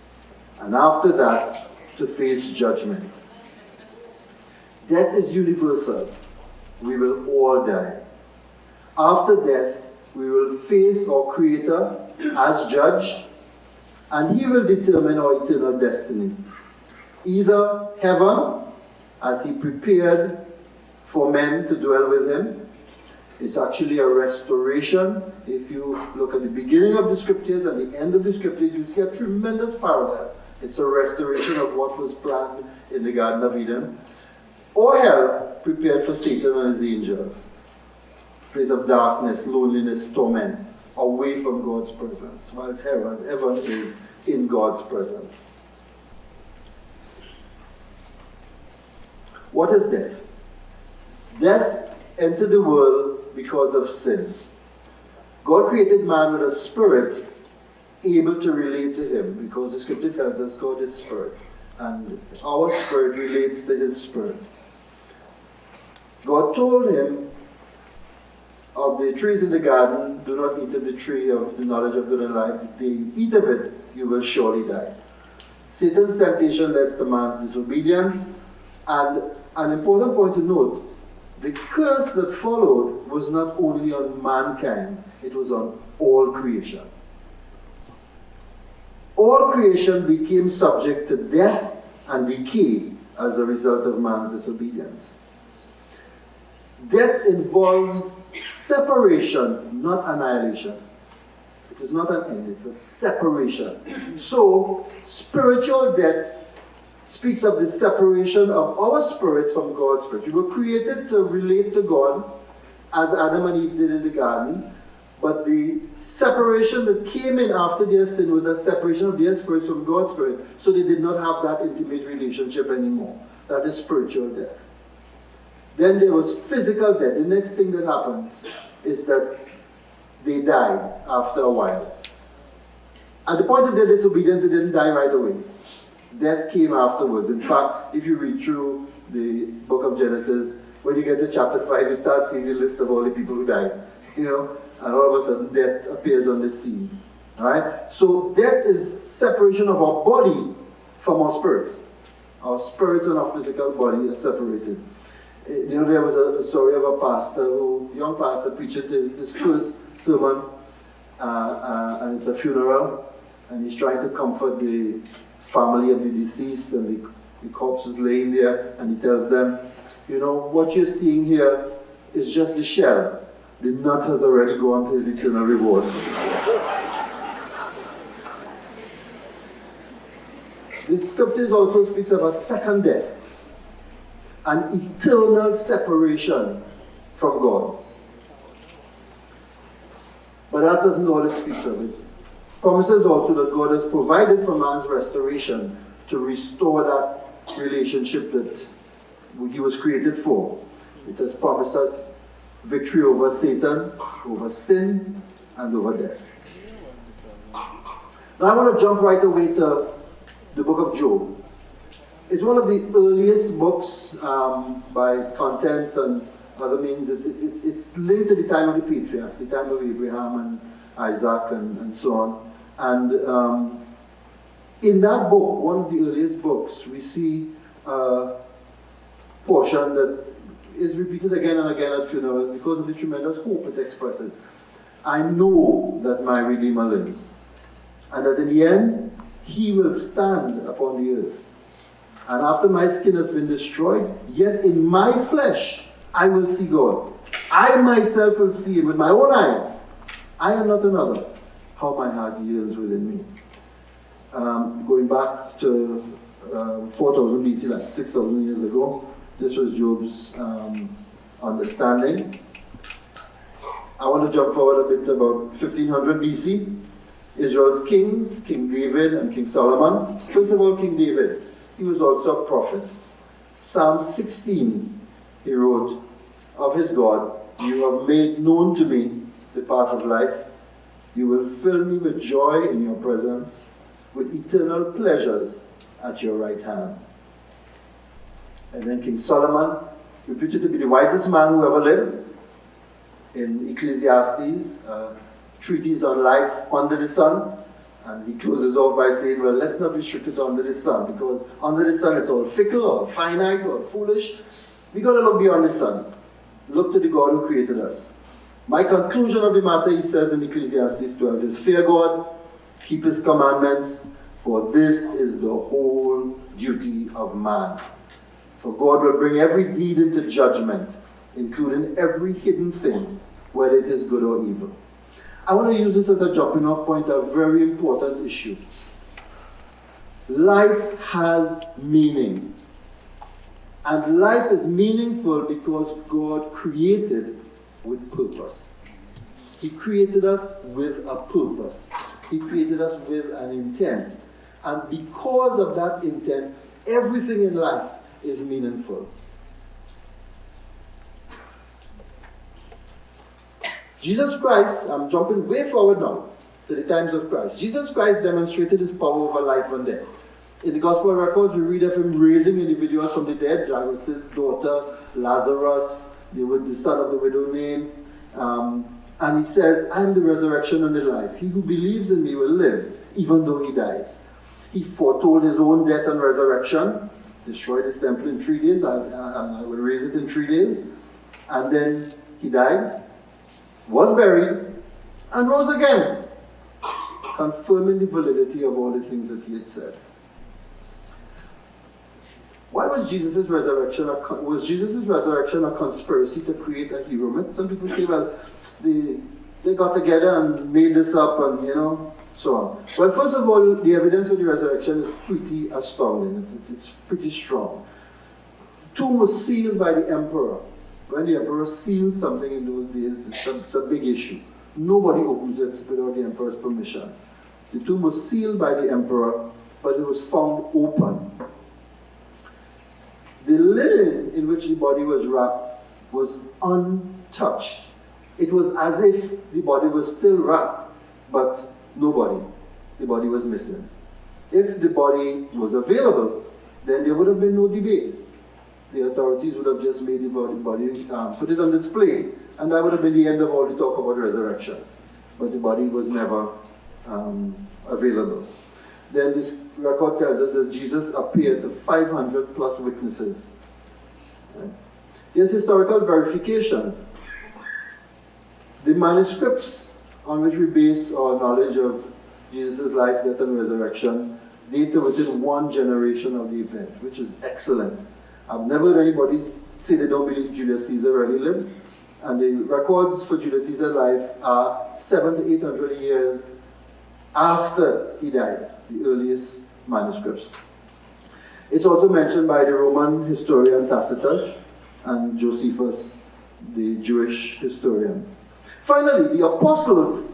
Speaker 6: and after that, to face judgment. Death is universal. We will all die. After death, we will face our Creator as judge, and He will determine our eternal destiny. Either heaven, as He prepared for men to dwell with Him. It's actually a restoration. If you look at the beginning of the scriptures and the end of the scriptures, you see a tremendous parallel. It's a restoration of what was planned in the Garden of Eden. Or hell, prepared for Satan and his angels. Place of darkness, loneliness, torment, away from God's presence. Whilst heaven is in God's presence. What is death? Death entered the world because of sin. God created man with a spirit able to relate to him, because the scripture tells us God is spirit, and our spirit relates to his spirit. God told him of the trees in the garden, do not eat of the tree of the knowledge of good and life. If you eat of it, you will surely die. Satan's temptation led to man's disobedience, and an important point to note, the curse that followed was not only on mankind, it was on all creation. all creation became subject to death and decay as a result of man's disobedience. Death involves separation, not annihilation. It is not an end, it's a separation. So, spiritual death speaks of the separation of our spirits from God's spirit. We were created to relate to God as Adam and Eve did in the garden, but the separation that came in after their sin was a separation of their spirits from God's spirit, so they did not have that intimate relationship anymore. That is spiritual death. Then there was physical death. The next thing that happens is that they died after a while. At the point of their disobedience, they didn't die right away. Death came afterwards. In fact, if you read through the book of Genesis, when you get to chapter 5, you start seeing the list of all the people who died. And all of a sudden death appears on the scene. Alright? So death is separation of our body from our spirits. Our spirits and our physical body are separated. There was a story of a pastor, young pastor, preached his first sermon, and it's a funeral, and he's trying to comfort the family of the deceased, and the corpse is laying there, and he tells them, what you're seeing here is just the shell. The nut has already gone to his eternal reward. The scriptures also speaks of a second death, an eternal separation from God. But that doesn't all it speaks of. It promises also that God has provided for man's restoration to restore that relationship that he was created for. It has promised us victory over Satan, over sin, and over death. Now I want to jump right away to the book of Job. It's one of the earliest books by its contents and other means. It's linked to the time of the patriarchs, the time of Abraham and Isaac and so on. And in that book, one of the earliest books, we see a portion that is repeated again and again at funerals because of the tremendous hope it expresses. I know that my Redeemer lives, and that in the end, he will stand upon the earth. And after my skin has been destroyed, yet in my flesh I will see God. I myself will see him with my own eyes. I am not another. How my heart yearns within me. Going back to 4000 BC, like 6,000 years ago, this was Job's understanding. I want to jump forward a bit to about 1500 BC. Israel's kings, King David and King Solomon. First of all, King David. He was also a prophet. Psalm 16, he wrote, of his God, you have made known to me the path of life. You will fill me with joy in your presence, with eternal pleasures at your right hand. And then King Solomon, reputed to be the wisest man who ever lived, in Ecclesiastes, treatise on life under the sun. And he closes off by saying, well, let's not restrict it under the sun, because under the sun it's all fickle, or finite, or foolish. We've got to look beyond the sun. Look to the God who created us. My conclusion of the matter, he says in Ecclesiastes 12, is fear God, keep his commandments, for this is the whole duty of man. For God will bring every deed into judgment, including every hidden thing, whether it is good or evil. I want to use this as a jumping off point, a very important issue. Life has meaning. And life is meaningful because God created with purpose. He created us with a purpose. He created us with an intent. And because of that intent, everything in life is meaningful. Jesus Christ, I'm jumping way forward now to the times of Christ. Jesus Christ demonstrated his power over life and death. In the Gospel records, we read of him raising individuals from the dead, Jairus' daughter, Lazarus, the son of the widow Nain. And he says, I am the resurrection and the life. He who believes in me will live, even though he dies. He foretold his own death and resurrection, destroyed his temple in 3 days, and I will raise it in 3 days. And then he died, was buried, and rose again. confirming the validity of all the things that he had said. Why was Jesus' resurrection a conspiracy to create a hero myth? Some people say, well, they got together and made this up and, so on. Well, first of all, the evidence for the resurrection is pretty astounding. It's pretty strong. Tomb was sealed by the emperor. When the emperor sealed something in those days, it's a big issue. Nobody opens it without the emperor's permission. The tomb was sealed by the emperor, but it was found open. The linen in which the body was wrapped was untouched. It was as if the body was still wrapped, but the body was missing. If the body was available, then there would have been no debate. The authorities would have just made the body, put it on display, and that would have been the end of all the talk about resurrection. But the body was never available. Then this record tells us that Jesus appeared to 500 plus witnesses. Right? There's historical verification. The manuscripts on which we base our knowledge of Jesus' life, death, and resurrection date to within one generation of the event, which is excellent. I've never heard anybody say they don't believe Julius Caesar really lived. And the records for Julius Caesar's life are 700 to 800 years after he died, the earliest manuscripts. It's also mentioned by the Roman historian Tacitus and Josephus, the Jewish historian. Finally, the apostles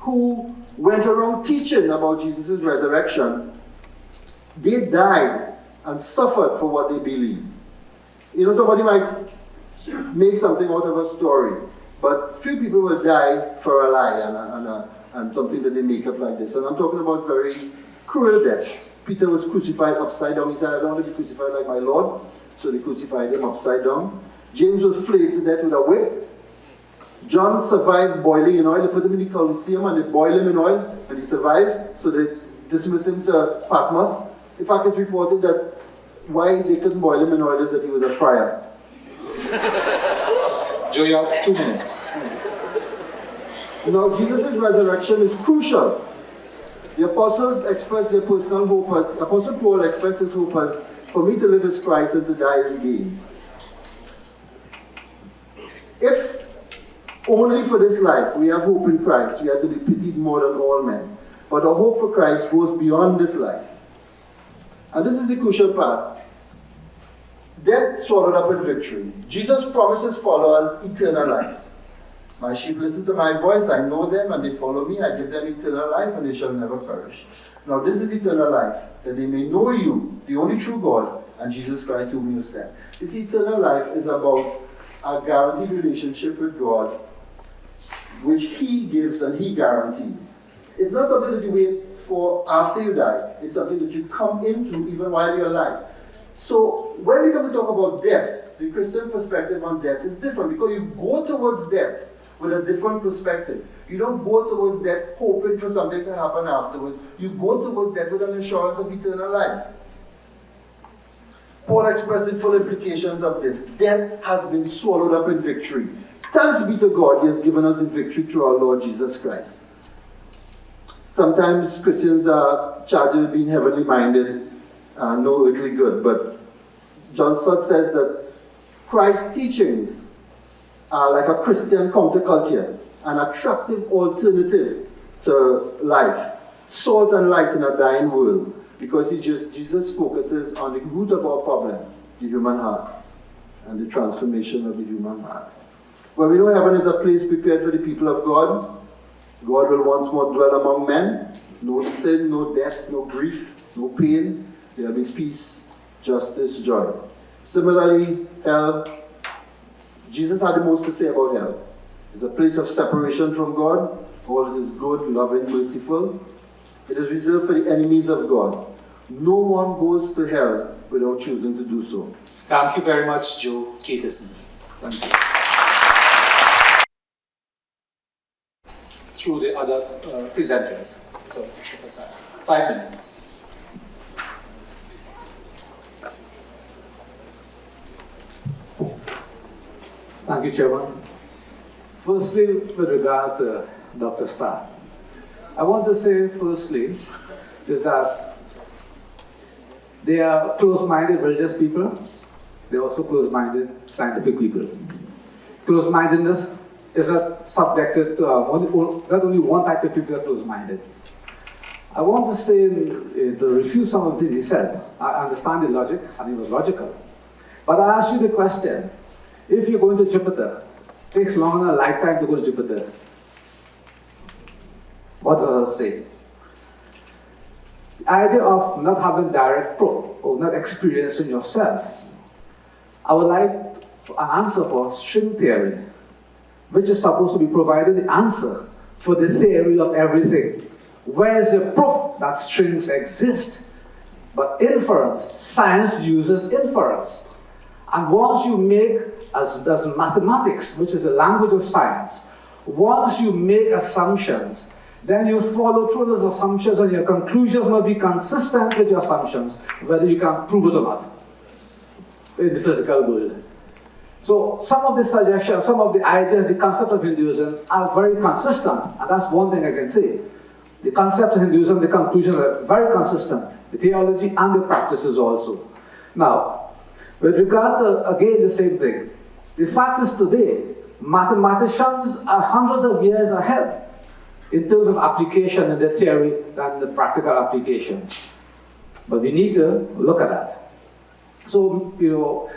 Speaker 6: who went around teaching about Jesus' resurrection, they died and suffered for what they believed. Somebody might make something out of a story, but few people will die for a lie and something that they make up like this. And I'm talking about very cruel deaths. Peter was crucified upside down. He said, I don't want to be crucified like my Lord. So they crucified him upside down. James was flayed to death with a whip. John survived boiling in oil. They put him in the Colosseum and they boiled him in oil and he survived. So they dismissed him to Patmos. In fact, it's reported that why they couldn't boil him in oil is that he was a friar.
Speaker 3: Joe, you have 2 minutes.
Speaker 6: Now, Jesus' resurrection is crucial. The apostles express their personal hope. Apostle Paul expressed his hope as, for me to live is Christ and to die is gain. If only for this life we have hope in Christ, we are to be pitied more than all men. But our hope for Christ goes beyond this life. And this is the crucial part. Death swallowed up in victory. Jesus promised his followers eternal life. My sheep listen to my voice, I know them, and they follow me. I give them eternal life, and they shall never perish. Now this is eternal life, that they may know you, the only true God, and Jesus Christ whom you sent. This eternal life is about a guaranteed relationship with God, which he gives and he guarantees. It's not something that you wait for after you die. It's something that you come into even while you're alive. So when we come to talk about death, the Christian perspective on death is different because you go towards death with a different perspective. You don't go towards death hoping for something to happen afterwards. You go towards death with an assurance of eternal life. Paul expressed the full implications of this. Death has been swallowed up in victory. Thanks be to God, he has given us the victory through our Lord Jesus Christ. Sometimes Christians are charged with being heavenly minded, no earthly good, but John Stott says that Christ's teachings are like a Christian counterculture, an attractive alternative to life, salt and light in a dying world, because Jesus focuses on the root of our problem, the human heart, and the transformation of the human heart. Well, we know heaven is a place prepared for the people of God. God will once more dwell among men. No sin, no death, no grief, no pain. There will be peace, justice, joy. Similarly, hell, Jesus had the most to say about hell. It's a place of separation from God. All it is good, loving, merciful. It is reserved for the enemies of God. No one goes to hell without choosing to do so.
Speaker 3: Thank you very much, Joe Caterson.
Speaker 6: Thank you.
Speaker 3: Through the other presenters. So, 5 minutes.
Speaker 2: Thank you, Chairman. Firstly, with regard to Dr. Starr, I want to say firstly is that they are close-minded religious people. They're also close-minded scientific people. Close-mindedness is not subjected to not only one type of people are close-minded. I want to say, to refute some of the things he said, I understand the logic, and it was logical. But I ask you the question, if you're going to Jupiter, it takes longer than a lifetime to go to Jupiter. What does that say? The idea of not having direct proof or not experiencing yourself. I would like an answer for string theory, which is supposed to be providing the answer for the theory of everything. Where is the proof that strings exist? But inference, science uses inference. And once you make, as mathematics, which is the language of science, once you make assumptions, then you follow through those assumptions and your conclusions must be consistent with your assumptions, whether you can prove it or not in the physical world. So some of the suggestions, some of the ideas, the concept of Hinduism are very consistent, and that's one thing I can say. The concept of Hinduism, the conclusions are very consistent, the theology and the practices also. Now, with regard to, again, the same thing, the fact is today, mathematicians are hundreds of years ahead in terms of application in the theory than the practical applications. But we need to look at that. So,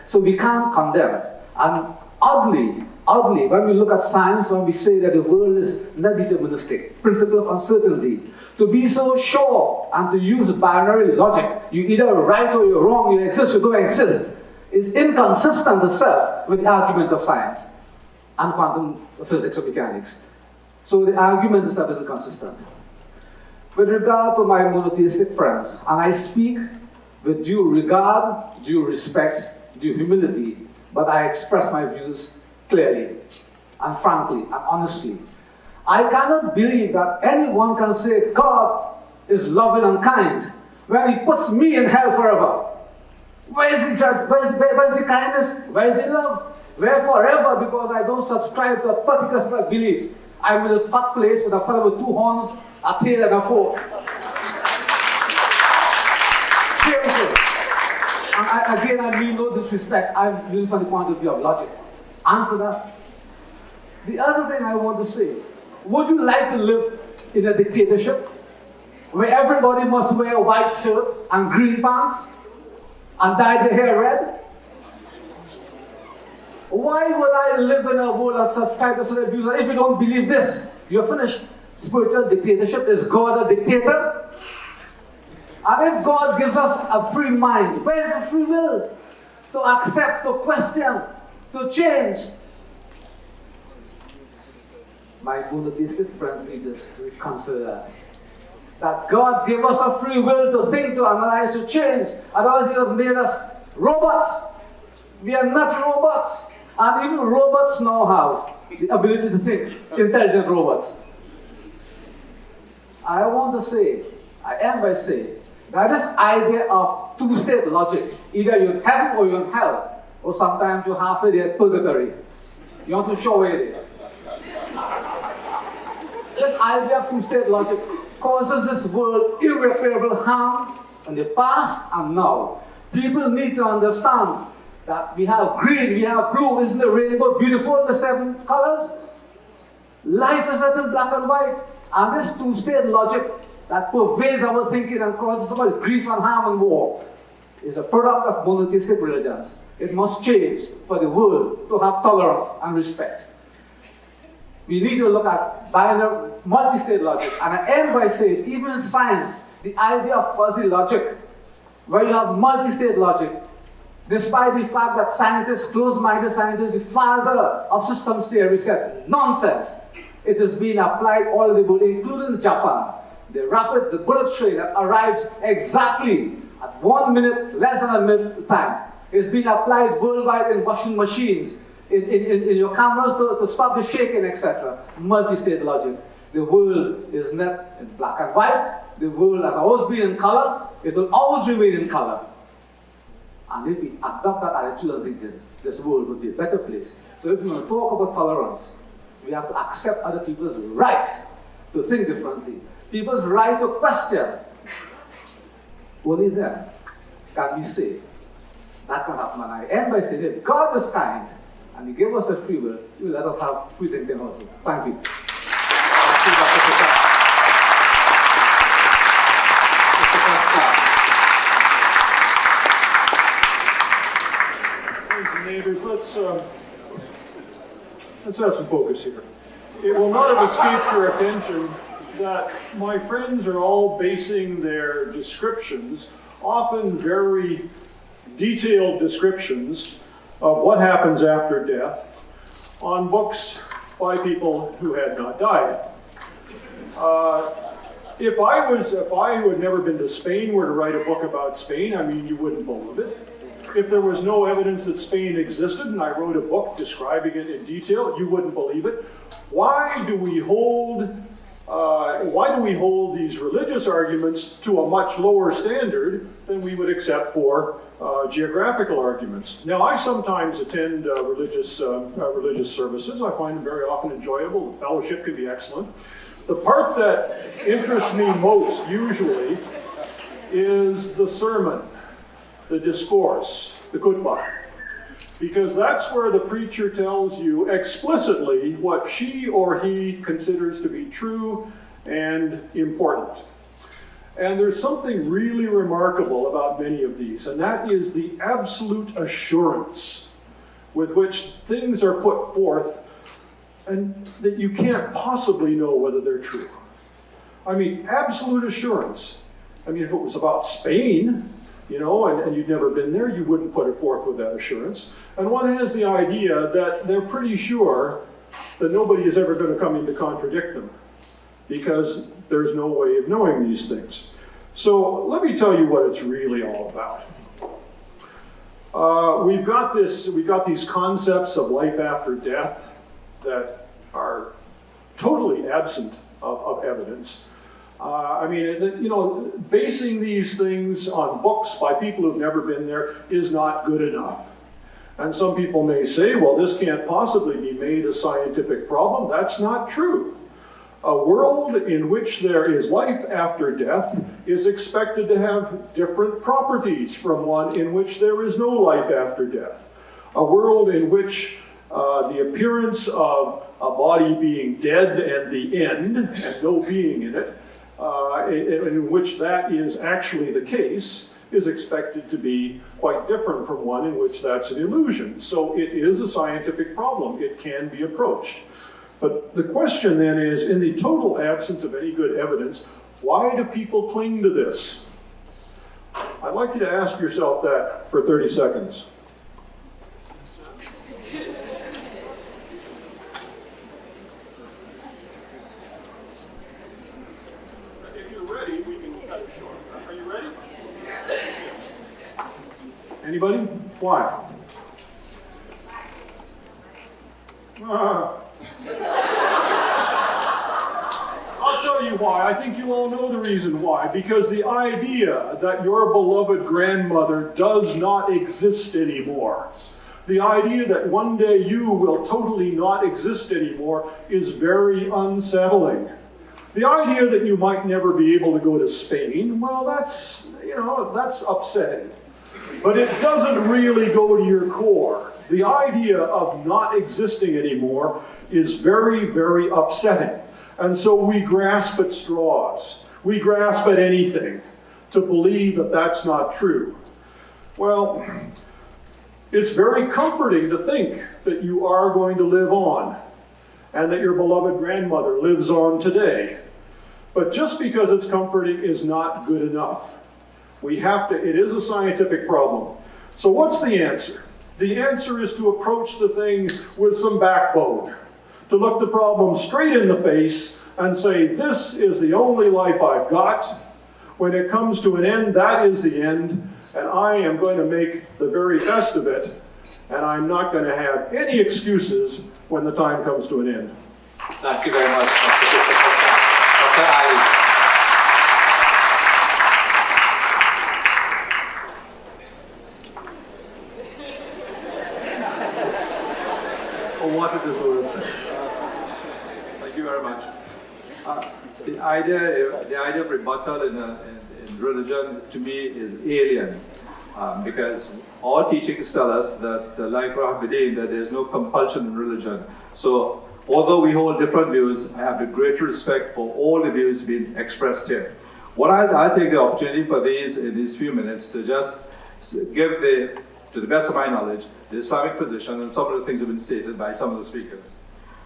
Speaker 2: so we can't condemn. And oddly, when we look at science, when we say that the world is not deterministic, principle of uncertainty, to be so sure and to use binary logic, you either right or you're wrong, you exist, you don't exist, is inconsistent itself with the argument of science and quantum physics or mechanics. So the argument itself is inconsistent. With regard to my monotheistic friends, and I speak with due regard, due respect, due humility, but I express my views clearly and frankly and honestly. I cannot believe that anyone can say God is loving and kind when he puts me in hell forever. Where is the judge? Where is the kindness? Where is the love? Where forever? Because I don't subscribe to a particular set of beliefs. I'm in a hot place with a fellow with 2 horns, a tail and a fork. Seriously. And I mean no disrespect. I'm using from the point of view of logic. Answer that. The other thing I want to say, would you like to live in a dictatorship where everybody must wear a white shirt and green pants and dye their hair red? Why would I live in a world that subscribes to certain views? If you don't believe this, you're finished. Spiritual dictatorship. Is God a dictator? And if God gives us a free mind, where is the free will? To accept, to question, to change. My monotheistic friends need to consider that. That God gave us a free will to think, to analyze, to change. Otherwise he would have made us robots. We are not robots. And even robots now have the ability to think, intelligent robots. I want to say, I end by saying, that this idea of two-state logic, either you're in heaven or you're in hell, or sometimes you're halfway there, purgatory. You want to show where there. This idea of two-state logic causes this world irreparable harm in the past and now. People need to understand that we have green, we have blue. Isn't the rainbow beautiful, the 7 colors? Life is not in black and white. And this two-state logic that pervades our thinking and causes so much grief and harm and war is a product of monotheistic religions. It must change for the world to have tolerance and respect. We need to look at binary, multi-state logic. And I end by saying, even in science, the idea of fuzzy logic, where you have multi-state logic, despite the fact that scientists, close-minded scientists, the father of systems theory said, nonsense. It is being applied all over the world, including Japan. The bullet train that arrives exactly at 1 minute, less than a minute time, is being applied worldwide in washing machines, in your cameras to stop the shaking, etc. Multi-state logic. The world is not in black and white. The world has always been in color. It will always remain in color. And if we adopt that attitude and thinking, this world would be a better place. So if we want to talk about tolerance, we have to accept other people's right to think differently. people's right to question, only then can we say that can happen. And I end by saying, if God is kind and He gave us a free will, He will let us have free thinking also. Thank you.
Speaker 4: Neighbors, let's have some focus here. It will not have escaped your attention that my friends are all basing their descriptions, often very detailed descriptions of what happens after death, on books by people who had not died. If I who had never been to Spain were to write a book about Spain, I mean, you wouldn't believe it. If there was no evidence that Spain existed and I wrote a book describing it in detail, you wouldn't believe it. Why do we hold these religious arguments to a much lower standard than we would accept for geographical arguments? Now, I sometimes attend religious services. I find them very often enjoyable. The fellowship can be excellent. The part that interests me most, usually, is the sermon, the discourse, the khutbah. Because that's where the preacher tells you explicitly what she or he considers to be true and important. And there's something really remarkable about many of these, and that is the absolute assurance with which things are put forth and that you can't possibly know whether they're true. I mean, absolute assurance. I mean, if it was about Spain, you know, and you'd never been there, you wouldn't put it forth with that assurance. And one has the idea that they're pretty sure that nobody is ever going to come in to contradict them, because there's no way of knowing these things. So let me tell you what it's really all about. We've got these concepts of life after death that are totally absent of evidence. I mean, you know, basing these things on books by people who've never been there is not good enough. And some people may say, well, this can't possibly be made a scientific problem. That's not true. A world in which there is life after death is expected to have different properties from one in which there is no life after death. A world in which the appearance of a body being dead and the end, and no being in it, in which that is actually the case, is expected to be quite different from one in which that's an illusion. So it is a scientific problem. It can be approached. But the question then is, in the total absence of any good evidence, why do people cling to this? I'd like you to ask yourself that for 30 seconds. If you're ready, we can cut it short. Are you ready? Anybody? Why? I'll tell you why. I think you all know the reason why. Because the idea that your beloved grandmother does not exist anymore, the idea that one day you will totally not exist anymore, is very unsettling. The idea that you might never be able to go to Spain, well, that's upsetting. But it doesn't really go to your core. The idea of not existing anymore is very, very upsetting. And so we grasp at straws. We grasp at anything to believe that that's not true. Well, it's very comforting to think that you are going to live on and that your beloved grandmother lives on today. But just because it's comforting is not good enough. It is a scientific problem. So what's the answer? The answer is to approach the thing with some backbone, to look the problem straight in the face and say, this is the only life I've got. When it comes to an end, that is the end, and I am going to make the very best of it, and I'm not going to have any excuses when the time comes to an end.
Speaker 3: Thank you very much, Dr. Ali.
Speaker 1: What it is, Lord. Thank you very much. The
Speaker 5: idea of rebuttal in religion to me is alien, because all teachings tell us that, like Rahbidin, that there is no compulsion in religion. So, although we hold different views, I have the great respect for all the views being expressed here. What I'll take the opportunity for in these few minutes to just give to the best of my knowledge, the Islamic position and some of the things that have been stated by some of the speakers.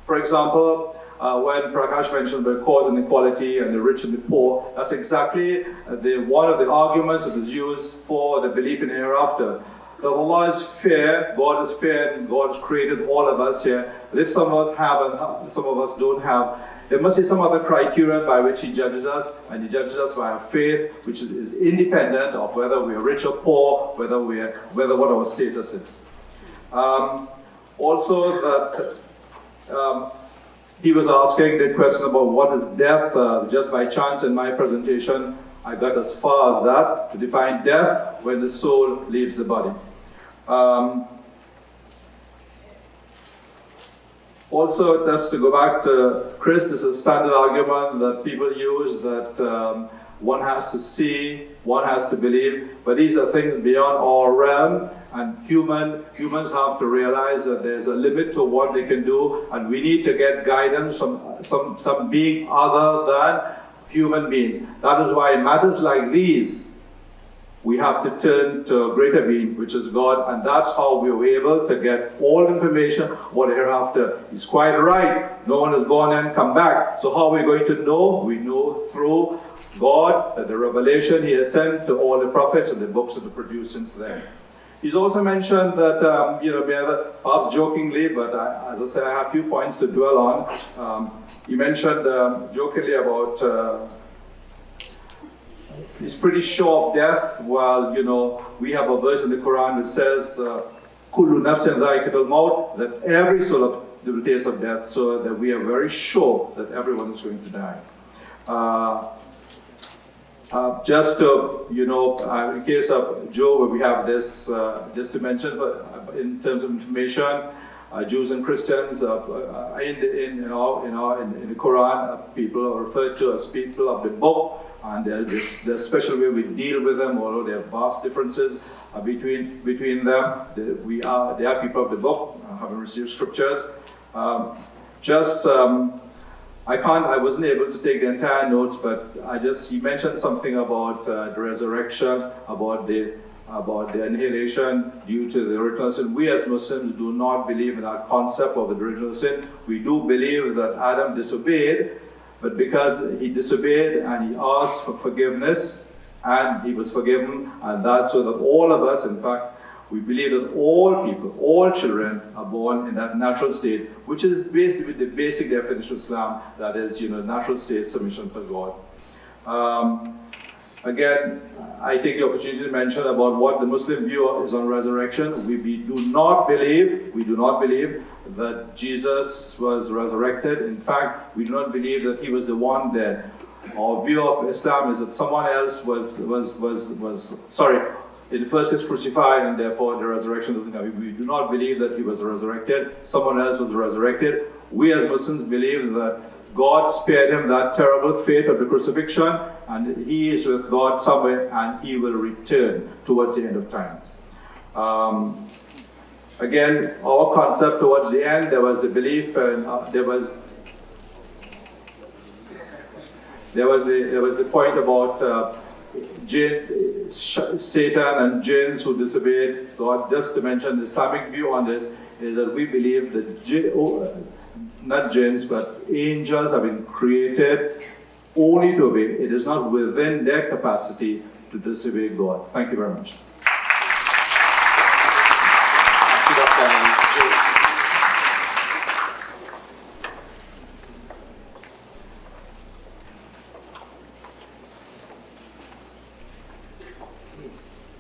Speaker 5: For example, when Prakash mentioned the cause inequality and the rich and the poor, that's exactly one of the arguments that is used for the belief in hereafter. That Allah is fair, God is fair, and God has created all of us here. But if some of us have and some of us don't have, there must be some other criterion by which He judges us, and He judges us by our faith, which is independent of whether we are rich or poor, whether what our status is. Also, that he was asking the question about what is death. Just by chance in my presentation, I got as far as that, to define death when the soul leaves the body. Also, just to go back to Chris, this is a standard argument that people use that one has to see, one has to believe, but these are things beyond our realm, and humans have to realize that there's a limit to what they can do, and we need to get guidance from some being other than human beings. That is why in matters like these, we have to turn to a greater being, which is God, and that's how we were able to get all information what hereafter. He's quite right. No one has gone and come back. So how are we going to know? We know through God, that the revelation He has sent to all the prophets and the books that are produced since then. He's also mentioned that, perhaps jokingly, but as I say, I have a few points to dwell on. He mentioned jokingly about he's pretty sure of death. Well, we have a verse in the Quran which says, "Kullu nafsin dha'iqatul maut," that every soul will taste of death, so that we are very sure that everyone is going to die. Just to, in case of Joe, we have this, just to mention, in terms of information, Jews and Christians, in the Quran, people are referred to as people of the book, and there's a special way we deal with them, although there are vast differences between them. They are people of the book, having received scriptures. I wasn't able to take the entire notes, but he mentioned something about the resurrection, about the annihilation due to the original sin. We as Muslims do not believe in that concept of the original sin. We do believe that Adam disobeyed, but because he disobeyed and he asked for forgiveness, and he was forgiven, and that's so that all of us, in fact, we believe that all people, all children are born in that natural state, which is basically the basic definition of Islam, that is, natural state submission to God. Again, I take the opportunity to mention about what the Muslim view is on resurrection. We do not believe that Jesus was resurrected. In fact, we do not believe that He was the one dead. Our view of Islam is that someone else in the first case crucified, and therefore the resurrection doesn't come. We do not believe that He was resurrected. Someone else was resurrected. We as Muslims believe that God spared Him that terrible fate of the crucifixion, and He is with God somewhere, and He will return towards the end of time. Again, our concept towards the end, there was the belief, and there was the point about Satan and jinns who disobeyed God. Just to mention, the Islamic view on this is that we believe that not jinns, but angels have been created only to obey. It is not within their capacity to disobey God. Thank you very much.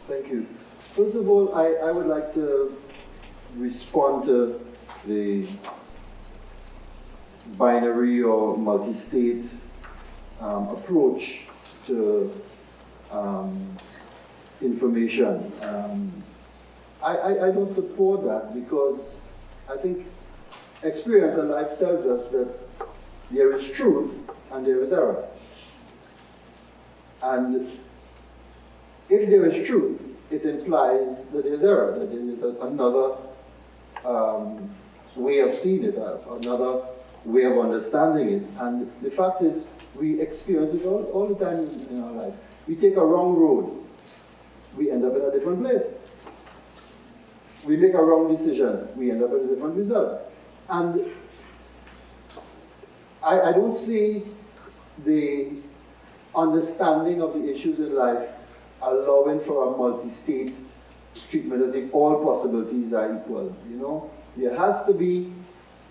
Speaker 6: Thank you. First of all, I would like to respond to the binary or multi-state approach to information. I don't support that, because I think experience and life tells us that there is truth and there is error. And if there is truth, it implies that there is error, that there is another way of seeing it, another way of understanding it. And the fact is, we experience it all the time in our life. We take a wrong road, we end up in a different place. We make a wrong decision, we end up in a different result. And I don't see the understanding of the issues in life allowing for a multi-state treatment as if all possibilities are equal. You know, there has to be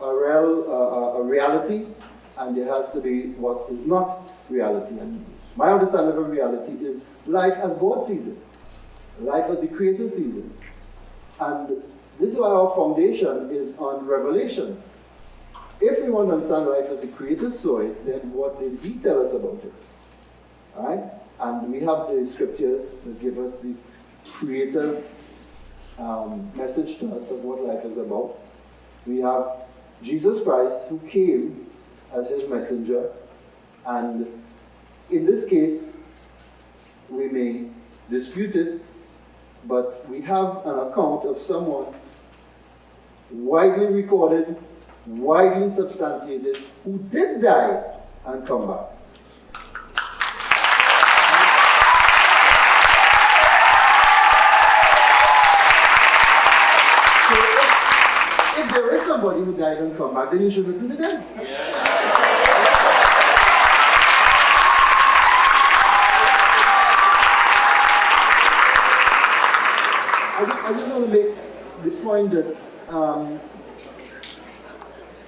Speaker 6: a reality, and there has to be what is not reality. And my understanding of reality is life as God sees it, life as the Creator sees it. And this is why our foundation is on revelation. If we want to understand life as the Creator saw it, then what did He tell us about it? All right? And we have the scriptures that give us the Creator's message to us of what life is about. We have Jesus Christ, who came as His messenger. And in this case, we may dispute it, but we have an account of someone widely recorded, widely substantiated, who did die and come back. So if there is somebody who died and come back, then you should listen to them. I just want to make the point that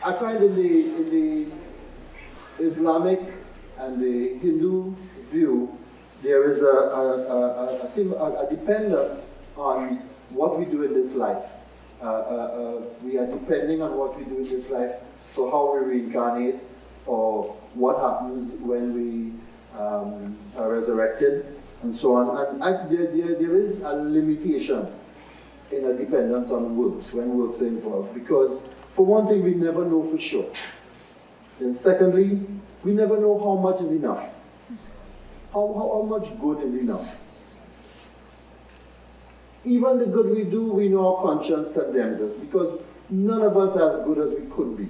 Speaker 6: I find in the Islamic and the Hindu view, there is a dependence on what we do in this life. We are depending on what we do in this life for how we reincarnate, or what happens when we are resurrected, and so on. And there is a limitation in a dependence on works, when works are involved. Because, for one thing, we never know for sure. Then secondly, we never know how much is enough. How much good is enough. Even the good we do, we know our conscience condemns us, because none of us are as good as we could be.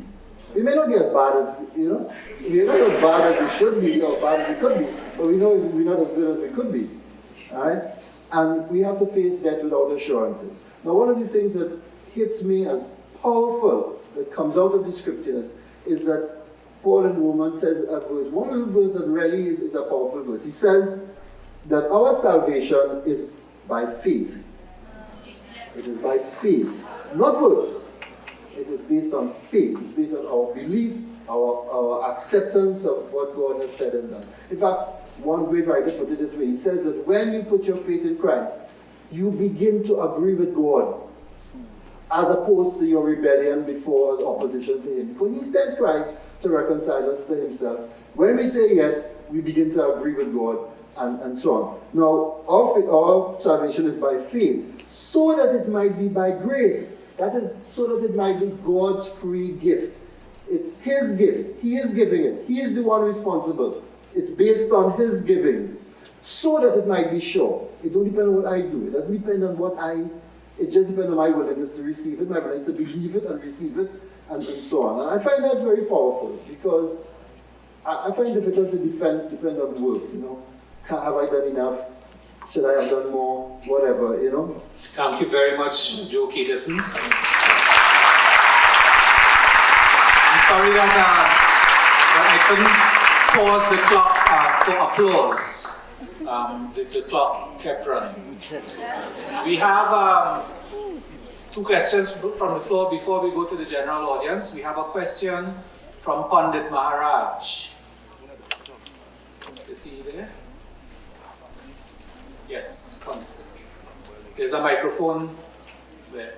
Speaker 6: We may not be as bad as, we're not as bad as we should be, or bad as we could be, but we know we're not as good as we could be. All right? And we have to face that without assurances. Now, one of the things that hits me as powerful, that comes out of the scriptures, is that Paul in Romans says a verse, one little verse that really is a powerful verse. He says that our salvation is by faith. It is by faith, not works. It is based on faith. It's based on our belief, our acceptance of what God has said and done. In fact, one great writer put it this way. He says that when you put your faith in Christ, you begin to agree with God, as opposed to your rebellion before opposition to Him. Because He sent Christ to reconcile us to Himself. When we say yes, we begin to agree with God, and so on. Now, our salvation is by faith, so that it might be by grace. That is, so that it might be God's free gift. It's His gift. He is giving it. He is the one responsible. It's based on His giving, so that it might be sure. It don't depend on what I do. It doesn't depend on it just depends on my willingness to receive it, my willingness to believe it and receive it, and so on. And I find that very powerful, because I find it difficult to depend on works, Have I done enough? Should I have done more? Whatever,
Speaker 3: Thank you very much, Joe Caterson. I'm sorry that I couldn't pause the clock for applause. The clock kept running. We have two questions from the floor before we go to the general audience. We have a question from Pandit Maharaj. Is he there? Yes, Pandit. There's a microphone there.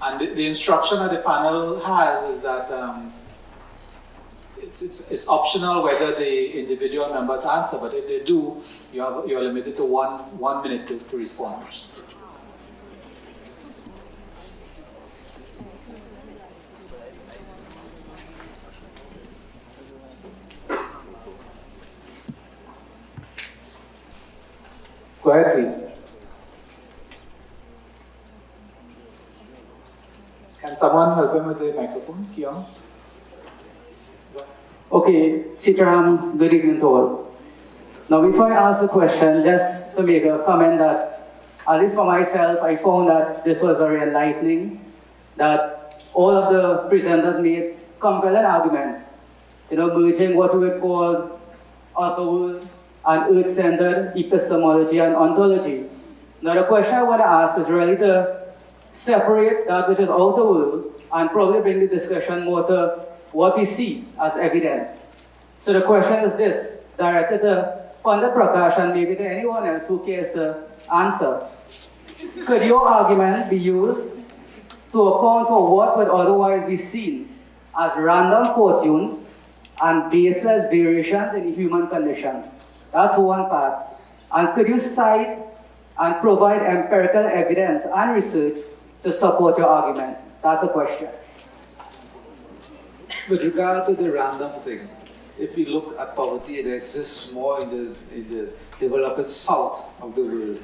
Speaker 3: And the instruction that the panel has is that it's optional whether the individual members answer, but if they do, you're limited to one minute to respond.
Speaker 1: Go ahead, please. Can someone help him with the microphone? Kian?
Speaker 7: Okay, Sitaram, good evening to all. Now, before I ask the question, just to make a comment that, at least for myself, I found that this was very enlightening, that all of the presenters made compelling arguments, merging what we would call otherworld and earth-centered epistemology and ontology. Now, the question I want to ask is really to separate that which is outer world and probably bring the discussion more to what we see as evidence. So the question is this, directed to Pandit Prakash and maybe to anyone else who cares to answer. Could your argument be used to account for what would otherwise be seen as random fortunes and baseless variations in the human condition? That's one part. And could you cite and provide empirical evidence and research to support your argument? That's the question.
Speaker 2: With regard to the random thing, if we look at poverty, it exists more in the developing south of the world,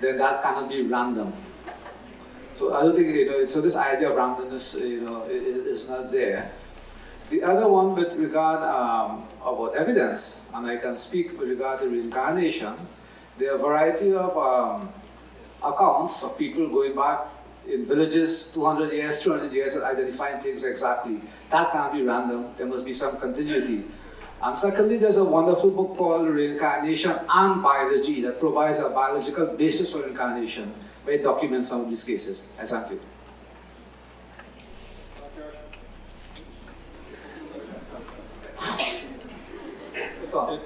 Speaker 2: then that cannot be random. So I don't think, so this idea of randomness, is not there. The other one with regard about evidence, and I can speak with regard to reincarnation, there are a variety of accounts of people going back in villages 200 years, 300 years, and identifying things exactly. That can't be random. There must be some continuity. And secondly, there's a wonderful book called Reincarnation and Biology that provides a biological basis for reincarnation, where it documents some of these cases. I thank you.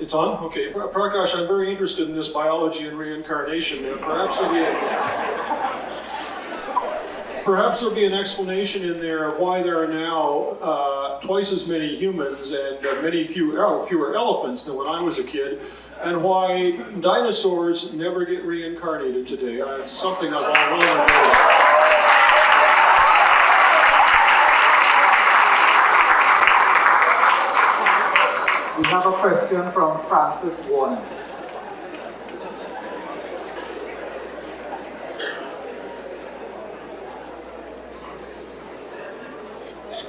Speaker 4: It's on? Okay. Prakash, I'm very interested in this biology and reincarnation. Perhaps there'll be an explanation in there of why there are now twice as many humans and fewer elephants than when I was a kid, and why dinosaurs never get reincarnated today. It's something I've always wondered.
Speaker 1: We have a question from Francis Warner.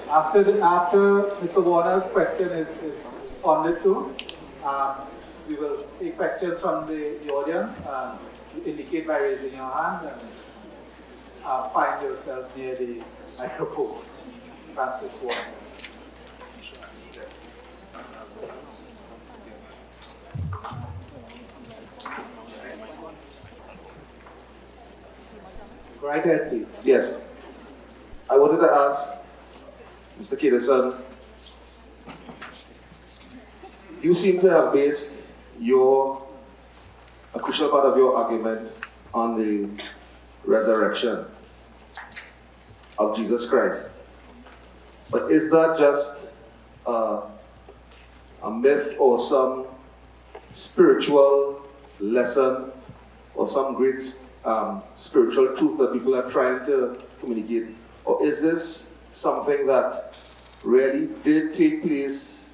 Speaker 1: After Mr. Warner's question is responded to, we will take questions from the audience. You indicate by raising your hand and find yourself near the microphone. Francis Warner. Go right ahead, please.
Speaker 8: Yes. I wanted to ask Mr. Kidderson, you seem to have based a crucial part of your argument on the resurrection of Jesus Christ. But is that just a myth or some spiritual lesson or some great spiritual truth that people are trying to communicate? Or is this something that really did take place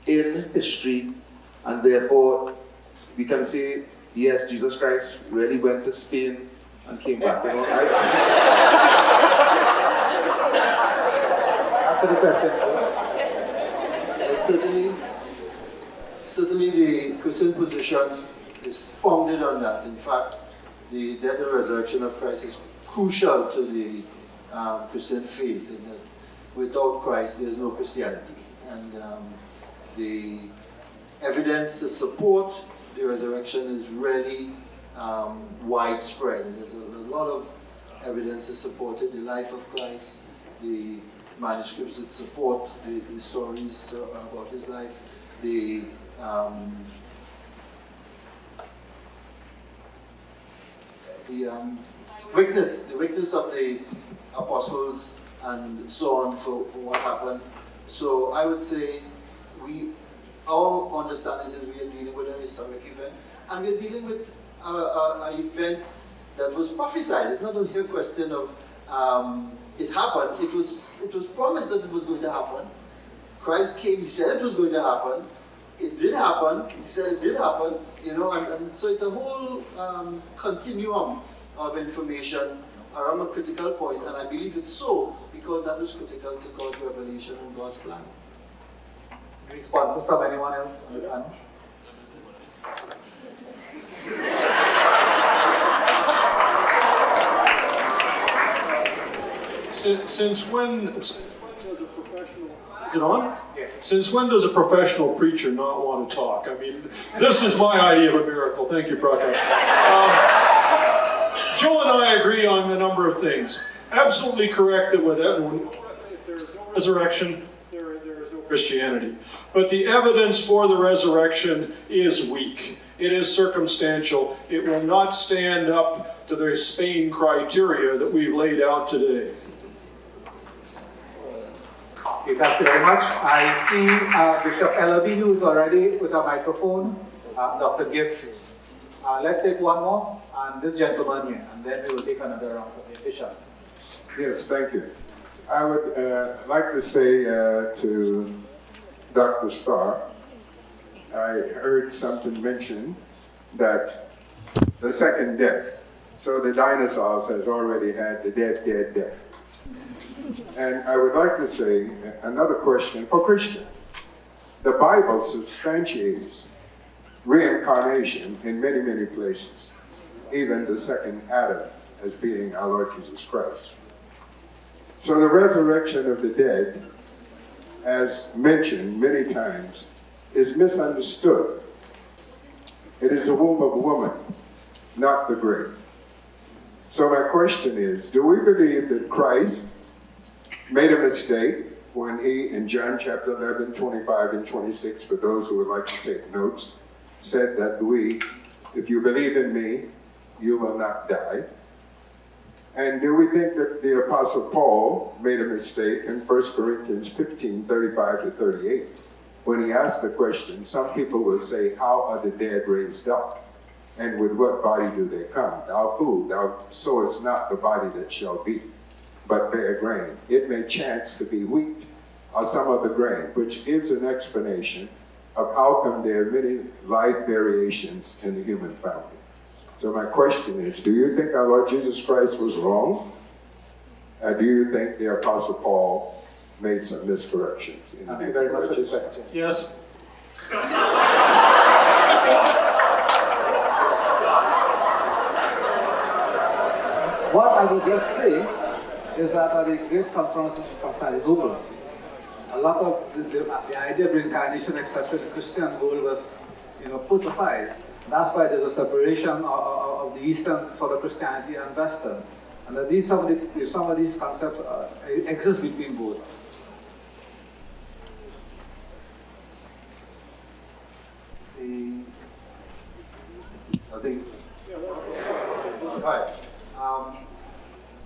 Speaker 8: in history, and therefore we can say, yes, Jesus Christ really went to Spain and came back?
Speaker 1: Answer the question.
Speaker 6: Certainly the Christian position is founded on that. In fact, the death and resurrection of Christ is crucial to the Christian faith, in that without Christ there's no Christianity. And the evidence to support the resurrection is really widespread. And there's a lot of evidence to support it. The life of Christ, the manuscripts that support the stories about his life, the witness of the apostles and so on for what happened. So I would say our understanding is we are dealing with a historic event, and we are dealing with an event that was prophesied. It's not only a question of it happened. It was promised that it was going to happen. Christ came, he said it was going to happen, it did happen. He said it did happen, and so it's a whole continuum of information around a critical point, and I believe it's so because that was critical to God's revelation and God's plan.
Speaker 1: Responses from anyone else on the panel?
Speaker 4: Since when does a professional... Is it on? Yeah. Since when does a professional preacher not want to talk? I mean, this is my idea of a miracle. Thank you, Prakash. Joe and I agree on a number of things. Absolutely correct that if there is no resurrection, there is no Christianity. But the evidence for the resurrection is weak. It is circumstantial. It will not stand up to the Spain criteria that we've laid out today.
Speaker 1: Okay, thank you very much. I see Bishop Ellaby, who's already with a microphone. Dr. Gift. Let's take one more, and this gentleman here, and then we will take another round of the Bishop.
Speaker 9: Yes, thank you. I would like to say to Dr. Starr, I heard something mentioned that the second death. So the dinosaurs has already had the dead death. And I would like to say another question for Christians. The Bible substantiates reincarnation in many, many places. Even the second Adam as being our Lord Jesus Christ. So the resurrection of the dead, as mentioned many times, is misunderstood. It is the womb of a woman, not the grave. So my question is, do we believe that Christ made a mistake when he, in John chapter 11, 25 and 26, for those who would like to take notes, said that if you believe in me, you will not die? And do we think that the Apostle Paul made a mistake in 1 Corinthians 15, 35 to 38? When he asked the question, some people will say, how are the dead raised up? And with what body do they come? Thou fool, thou sowest not the body that shall be, but bear grain. It may chance to be wheat or some other grain, which gives an explanation of how come there are many life variations in the human family. So my question is, do you think our Lord Jesus Christ was wrong? Or do you think the Apostle Paul made some miscorrections?
Speaker 1: Thank you very much for the question.
Speaker 4: Yes.
Speaker 2: What I would just say is that the great conference from Stanley Google, a lot of the idea of reincarnation, except in the Christian world, was put aside. That's why there's a separation of the Eastern sort of Christianity and Western, and that some of these concepts exist between both.
Speaker 6: I think. Right.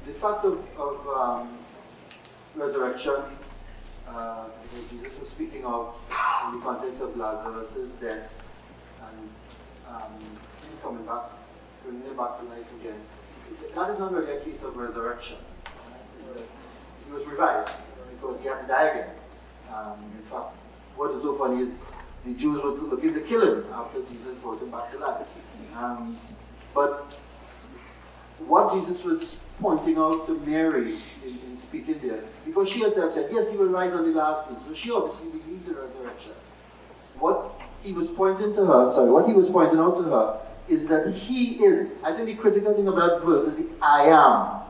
Speaker 6: The fact of resurrection, Jesus was speaking of in the context of Lazarus' death and him coming back, bringing him back to life again. That is not really a case of resurrection. He was revived because he had to die again. In fact, what is so funny is the Jews were looking to kill him after Jesus brought him back to life. But what Jesus was pointing out to Mary in speaking there, because she herself said, yes, he will rise on the last day. So she obviously believed the resurrection. What he was pointing out to her is that he is, I think the critical thing about that verse is the I am.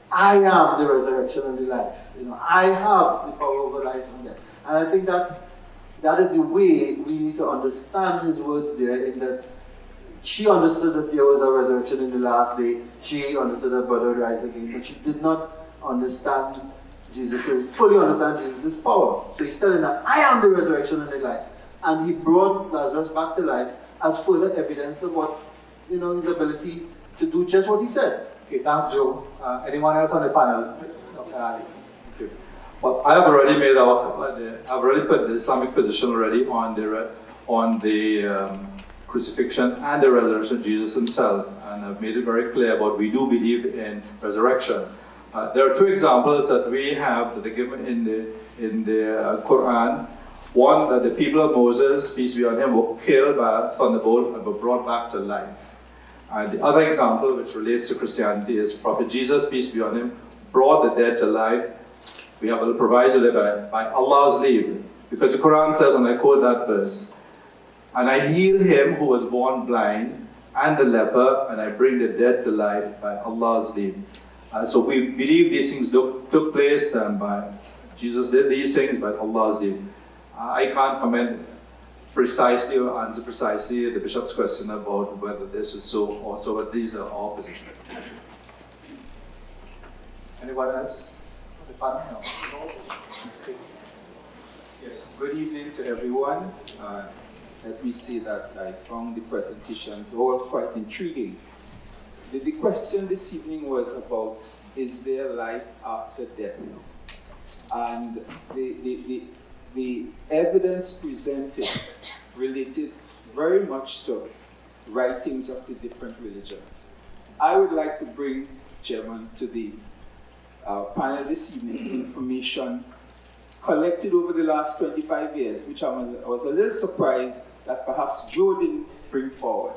Speaker 6: I am the resurrection and the life. I have the power over life and death. And I think that is the way we need to understand his words there, in that she understood that there was a resurrection in the last day. She understood that brother would rise again, but she did not fully understand Jesus' power. So he's telling her, I am the resurrection and the life. And he brought Lazarus back to life as further evidence of what, his ability to do just what he said.
Speaker 1: Okay, thanks, Joe. Anyone else on the panel? Dr. Ali.
Speaker 5: Thank you. Well, I have already I've already put the Islamic position already on the crucifixion and the resurrection of Jesus himself, and I've made it very clear about we do believe in resurrection. There are two examples that we have that are given in the Quran One, that the people of Moses, peace be on him, were killed by a thunderbolt and were brought back to life. And the other example, which relates to Christianity, is Prophet Jesus, peace be on him, brought the dead to life. We have a little proviso there by Allah's leave. Because the Quran says, and I quote that verse, "And I heal him who was born blind and the leper, and I bring the dead to life by Allah's leave." So we believe these things took place by Jesus did these things by Allah's leave. I can't comment precisely or answer precisely the bishop's question about whether this is so or so, but these are our positions. Anyone else? The panel? No? Okay.
Speaker 10: Yes, good evening to everyone. Let me say that I found the presentations all quite intriguing. The question this evening was about, is there life after death? And the evidence presented related very much to writings of the different religions. I would like to bring, Chairman, to the panel this evening information collected over the last 25 years, which I was a little surprised that perhaps Joe didn't bring forward.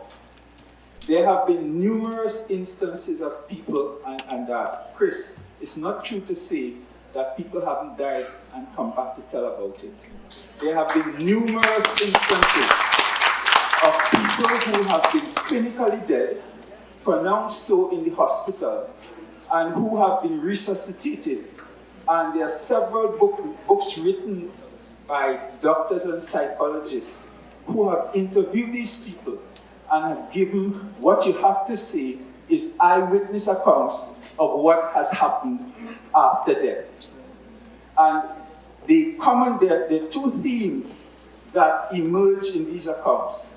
Speaker 10: There have been numerous instances of people, and Chris, it's not true to say that people haven't died and come back to tell about it. There have been numerous instances of people who have been clinically dead, pronounced so in the hospital, and who have been resuscitated. And there are several books written by doctors and psychologists who have interviewed these people and have given what you have to say is eyewitness accounts of what has happened after death. And there are two themes that emerge in these accounts.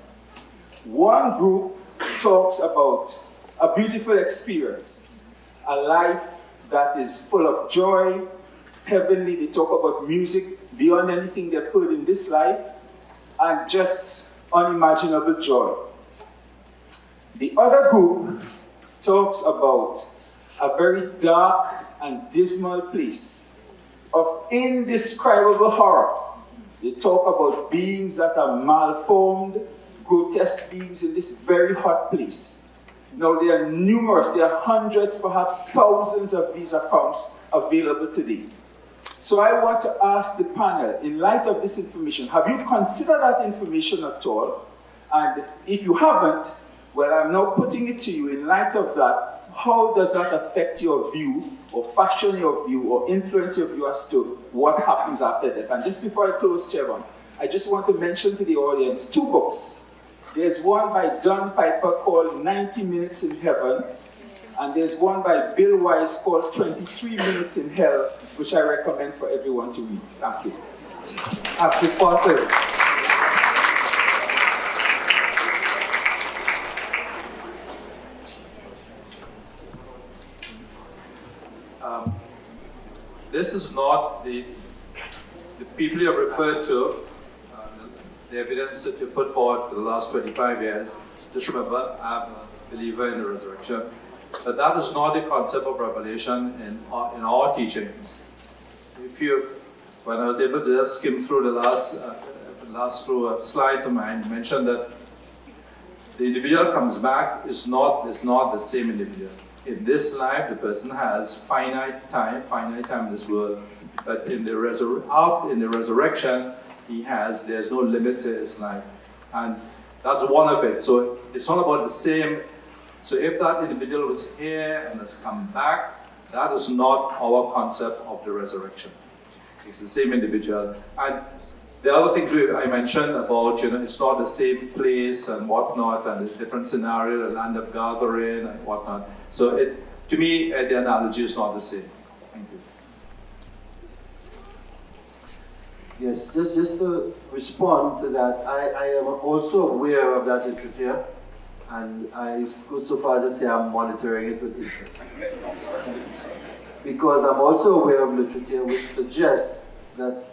Speaker 10: One group talks about a beautiful experience, a life that is full of joy, heavenly. They talk about music beyond anything they've heard in this life, and just unimaginable joy. The other group talks about a very dark and dismal place of indescribable horror. They talk about beings that are malformed, grotesque beings in this very hot place. Now, there are numerous, there are hundreds, perhaps thousands of these accounts available today. So I want to ask the panel, in light of this information, have you considered that information at all? And if you haven't, well, I'm now putting it to you in light of that. How does that affect your view, or fashion your view, or influence your view as to what happens after death? And just before I close, Chairman, I just want to mention to the audience two books. There's one by John Piper called 90 Minutes in Heaven, and there's one by Bill Wise called 23 Minutes in Hell, which I recommend for everyone to read. Thank you.
Speaker 1: Responses.
Speaker 5: This is not the people you have referred to, the evidence that you put forward for the last 25 years. Just remember, I'm a believer in the resurrection. But that is not the concept of revelation in our teachings. When I was able to just skim through the last slides of mine, you mentioned that the individual comes back is not the same individual. In this life, the person has finite time in this world, but in the resurrection, there's no limit to his life. And that's one of it. So it's not about the same. So if that individual was here and has come back, that is not our concept of the resurrection. It's the same individual. And the other things I mentioned about, it's not the same place and whatnot, and a different scenario, the land of gathering and whatnot. So to me, the analogy is not the same. Thank you.
Speaker 6: Yes, just to respond to that, I am also aware of that literature, and I go so far as to say I'm monitoring it with interest. Because I'm also aware of literature which suggests that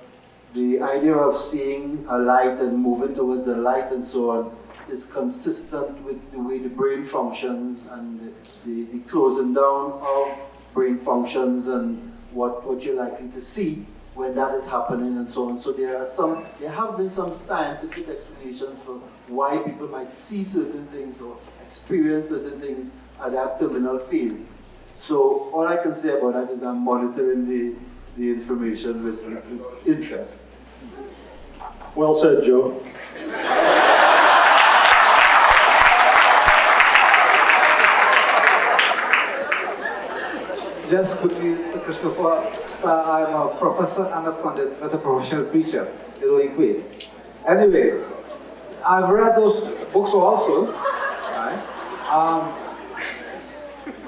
Speaker 6: the idea of seeing a light and moving towards a light and so on is consistent with the way the brain functions and the closing down of brain functions and what you're likely to see when that is happening and so on. So there have been some scientific explanations for why people might see certain things or experience certain things at that terminal phase. So all I can say about that is I'm monitoring the information with interest.
Speaker 4: Well said, Joe.
Speaker 2: Just quickly, Christopher, I'm a professor and a pundit, not a professional preacher. They don't equate. Anyway, I've read those books also, right?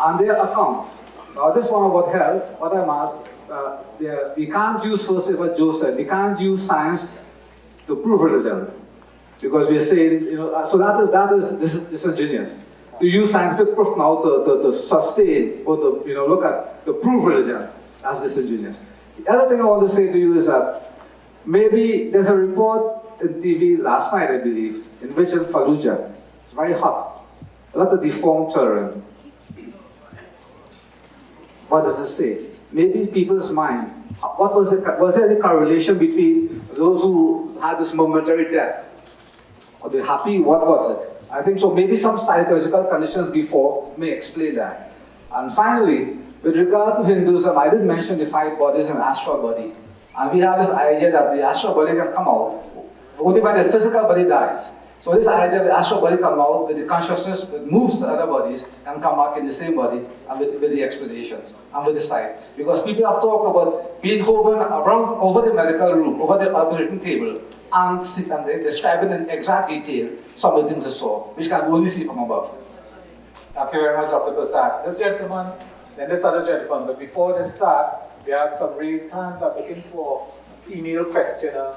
Speaker 2: And their accounts. Now, this one about hell, what I'm asked, we can't use, first what Joe said, we can't use science to prove religion. Because we're saying, so that is disingenuous. To use scientific proof now to sustain or to look at the prove religion, that's disingenuous. The other thing I want to say to you is that maybe there's a report in TV last night, I believe, in which in Fallujah, it's very hot, a lot of deformed children. What does it say? Maybe people's mind. What was it? Was there any correlation between those who had this momentary death? Are they happy? What was it? I think so. Maybe some psychological conditions before may explain that. And finally, with regard to Hinduism, I did mention the 5 bodies and astral body. And we have this idea that the astral body can come out only when the physical body dies. So this idea that the astral body come out with the consciousness, it moves to other bodies and come back in the same body and with the explanations and with the sight. Because people have talked about being hovering around over the medical room, over the operating table, and they describe it in exact detail some of the things they saw, which can only see from above.
Speaker 1: Thank you very much, Dr. Prasad. This gentleman, then this other gentleman. But before they start, we have some raised hands. I'm looking for female questioners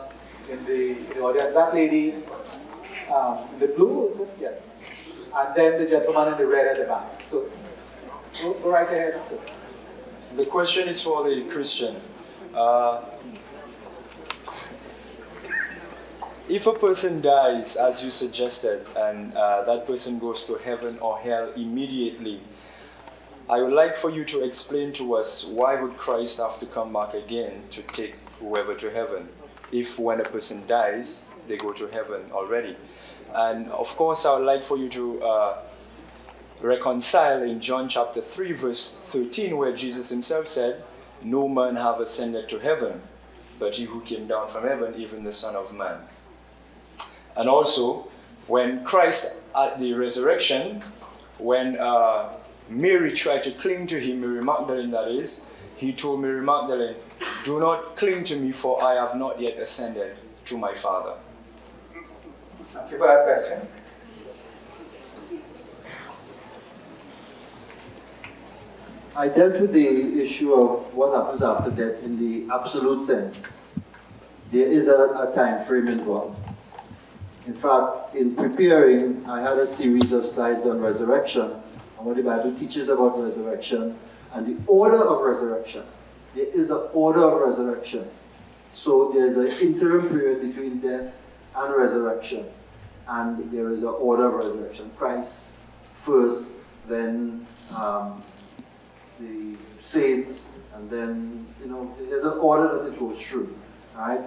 Speaker 1: in the audience. That lady in the blue, is it? Yes. And then the gentleman in the red at the back. So go right ahead, sir.
Speaker 11: The question is for the Christian. If a person dies, as you suggested, and that person goes to heaven or hell immediately, I would like for you to explain to us why would Christ have to come back again to take whoever to heaven, if when a person dies, they go to heaven already. And of course, I would like for you to reconcile in John chapter 3, verse 13, where Jesus himself said, "No man have ascended to heaven, but he who came down from heaven, even the Son of Man." And also, when Christ at the resurrection, when Mary tried to cling to him, Mary Magdalene that is, he told Mary Magdalene, "Do not cling to me, for I have not yet ascended to my Father."
Speaker 1: Thank you for that question.
Speaker 6: I dealt with the issue of what happens after death in the absolute sense. There is a time frame involved. In fact, in preparing, I had a series of slides on resurrection, and what the Bible teaches about resurrection, and the order of resurrection. There is an order of resurrection. So there's an interim period between death and resurrection, and there is an order of resurrection. Christ first, then the saints, and then, there's an order that it goes through. Right?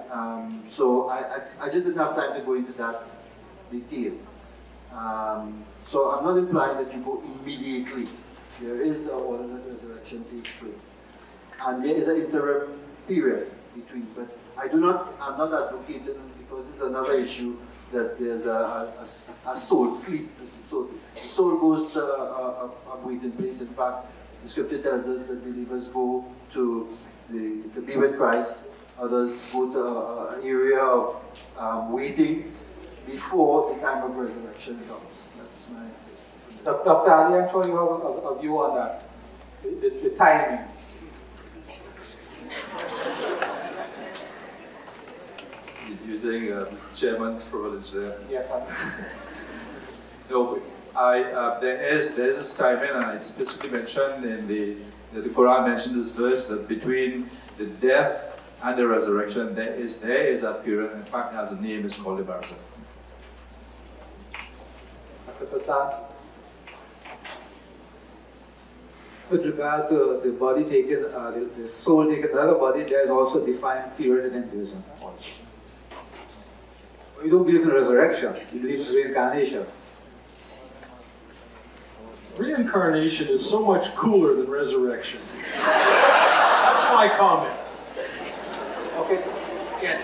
Speaker 6: So I just didn't have time to go into that detail. So I'm not implying that you go immediately. There is an order that resurrection takes place. And there is an interim period between. But I'm not advocating, because it's another issue, that there's a soul sleep. The soul goes to a waiting place. In fact, the scripture tells us that believers go to be with Christ. Others go to an area of waiting before the time of resurrection comes. That's my...
Speaker 1: Dr. Ali, I'm sure you have a view on that, the timing.
Speaker 5: He's using chairman's privilege there.
Speaker 1: Yes, I'm...
Speaker 5: No, there is this timing, and I specifically mentioned in the Quran mentioned this verse that between the death and the resurrection, there is that period. In fact, it has a name, it's called the Barzakh.
Speaker 1: Dr. Prasad?
Speaker 2: with regard to the body taken, the soul taken another body, there is also a defined period in Hinduism also. We don't believe in resurrection, we believe in reincarnation.
Speaker 4: Reincarnation is so much cooler than resurrection. That's my comment.
Speaker 2: Okay.
Speaker 7: Yes.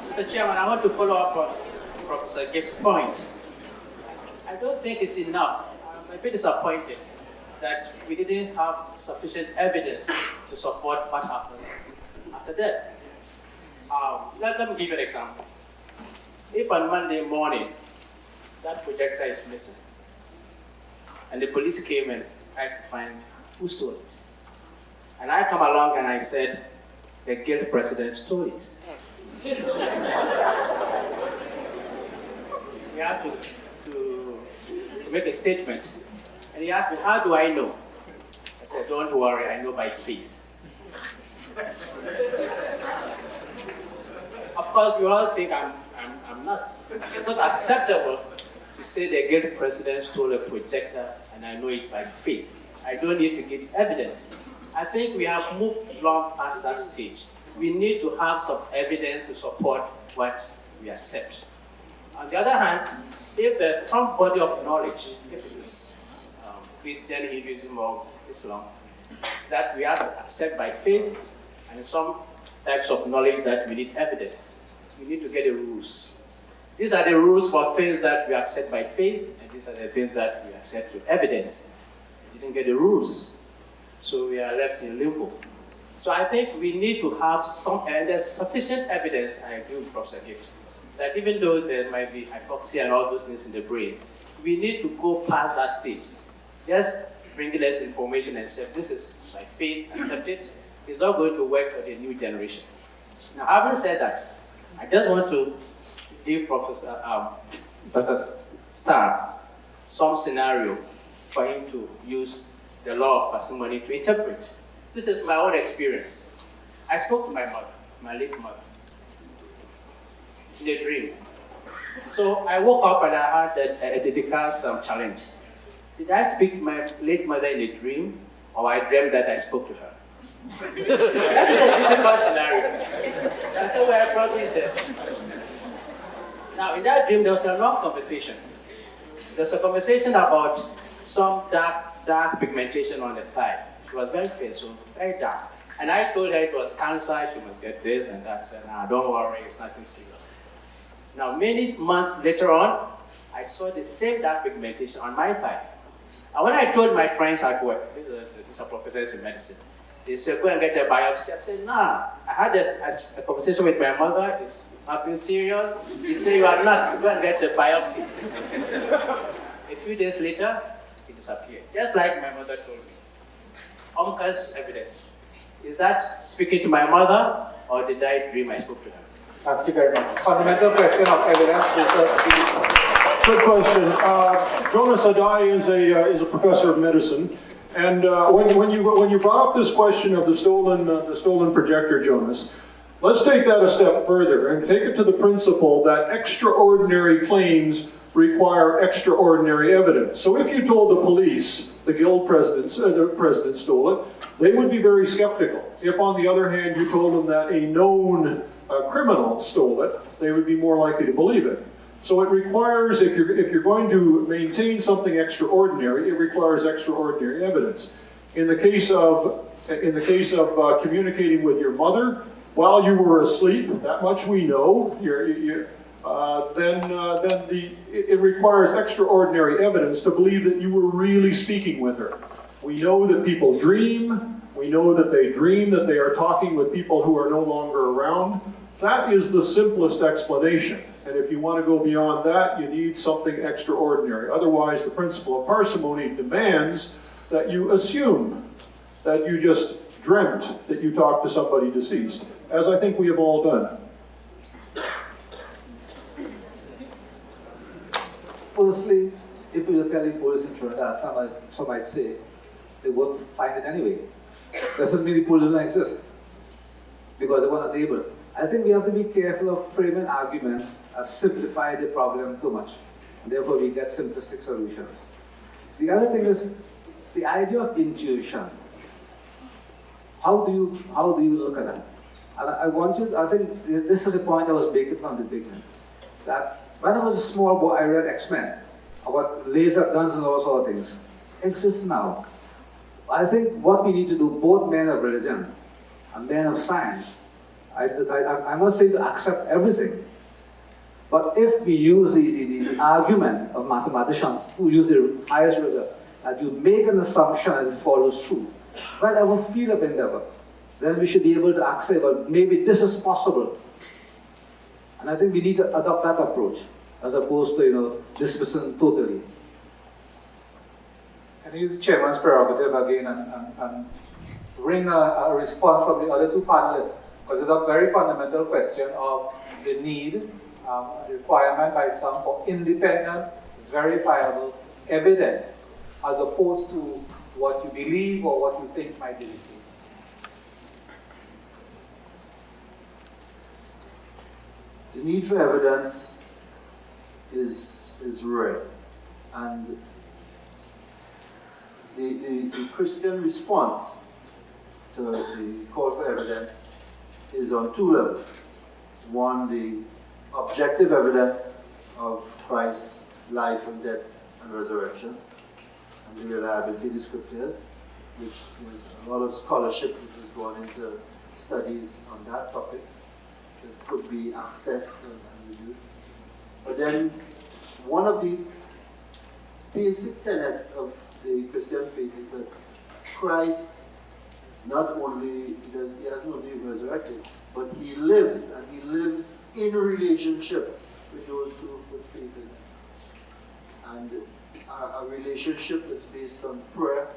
Speaker 7: Mr. Chairman, I want to follow up on Professor Gibbs' point. I don't think it's enough. I'm a bit disappointed that we didn't have sufficient evidence to support what happens after death. Let me give you an example. If on Monday morning that projector is missing, and the police came and tried to find who stole it, and I come along and I said, the guild president stole it. We have to make a statement. And he asked me, how do I know? I said, don't worry, I know by faith. Of course, we all think I'm nuts. It's not acceptable to say the guild president stole a projector and I know it by faith. I don't need to give evidence. I think we have moved long past that stage. We need to have some evidence to support what we accept. On the other hand, if there's some body of knowledge, if it is Christian, Hinduism, or Islam, that we have to accept by faith, and some types of knowledge that we need evidence, we need to get the rules. These are the rules for things that we accept by faith, and these are the things that we accept with evidence. We didn't get the rules, so we are left in limbo. So I think we need to have some, and there's sufficient evidence, I agree with Professor Gibbs, that even though there might be hypoxia and all those things in the brain, we need to go past that stage. Just bring us information and say, this is by faith, accept it. It's not going to work for the new generation. Now, having said that, I just want to give Professor Dr. Starr some scenario for him to use the law of parsimony to interpret. This is my own experience. I spoke to my mother, my late mother, in a dream. So I woke up and I had a dedicated challenge. Did I speak to my late mother in a dream, or I dreamt that I spoke to her? That is a difficult scenario. I said, well, probably so. Now, in that dream, there was a long conversation. There was a conversation about some dark pigmentation on the thigh. It was very faint, so very dark. And I told her it was cancer, she must get this and that. She said, nah, don't worry, it's nothing serious. Now, many months later on, I saw the same dark pigmentation on my thigh. And when I told my friends at work, these are professors in medicine, they said, go and get a biopsy. I said, nah, I had a conversation with my mother, it's nothing serious. He said, you are nuts, go and get the biopsy. A few days later, it disappeared. Just like my mother told me. Uncle's evidence. Is that speaking to my mother, or did I dream I spoke to her?
Speaker 2: Thank you very much. Fundamental question of evidence.
Speaker 4: Good question. Jonas Adai is a professor of medicine, and when you brought up this question of the stolen projector, Jonas, let's take that a step further and take it to the principle that extraordinary claims require extraordinary evidence. So if you told the police the guild president stole it, they would be very skeptical. If, on the other hand, you told them that a known criminal stole it, they would be more likely to believe it. So it requires, if you're going to maintain something extraordinary, it requires extraordinary evidence. In the case of communicating with your mother while you were asleep, that much we know. It requires extraordinary evidence to believe that you were really speaking with her. We know that people dream. We know that they dream that they are talking with people who are no longer around. That is the simplest explanation. And if you want to go beyond that, you need something extraordinary. Otherwise, the principle of parsimony demands that you assume that you just dreamt that you talked to somebody deceased, as I think we have all done.
Speaker 2: Firstly, if you were telling police in Trinidad, some might say they won't find it anyway. Doesn't mean the police don't exist, because they weren't able I think we have to be careful of framing arguments as simplify the problem too much. Therefore, we get simplistic solutions. The other thing is the idea of intuition. How do you look at that? And I think this is a point I was making from the beginning. That when I was a small boy, I read X-Men about laser guns and all sorts of things. It exists now. I think what we need to do, both men of religion and men of science, I'm not saying to accept everything, but if we use the argument of mathematicians who use the highest rigor, that you make an assumption and it follows through, whatever field of endeavor, then we should be able to accept, well, maybe this is possible. And I think we need to adopt that approach, as opposed to, dismissing totally.
Speaker 1: Can I use the chairman's prerogative again and bring a response from the other two panelists? Because it's a very fundamental question of the need, requirement by some for independent, verifiable evidence, as opposed to what you believe or what you think might be the case.
Speaker 6: The need for evidence is real. And the Christian response to the call for evidence is on two levels. One, the objective evidence of Christ's life and death and resurrection, and the reliability of the scriptures, which is a lot of scholarship which has gone into studies on that topic that could be accessed and reviewed. But then one of the basic tenets of the Christian faith is that Christ not only, he hasn't only resurrected, but he lives, and he lives in relationship with those who put faith in him. And a relationship that's based on prayer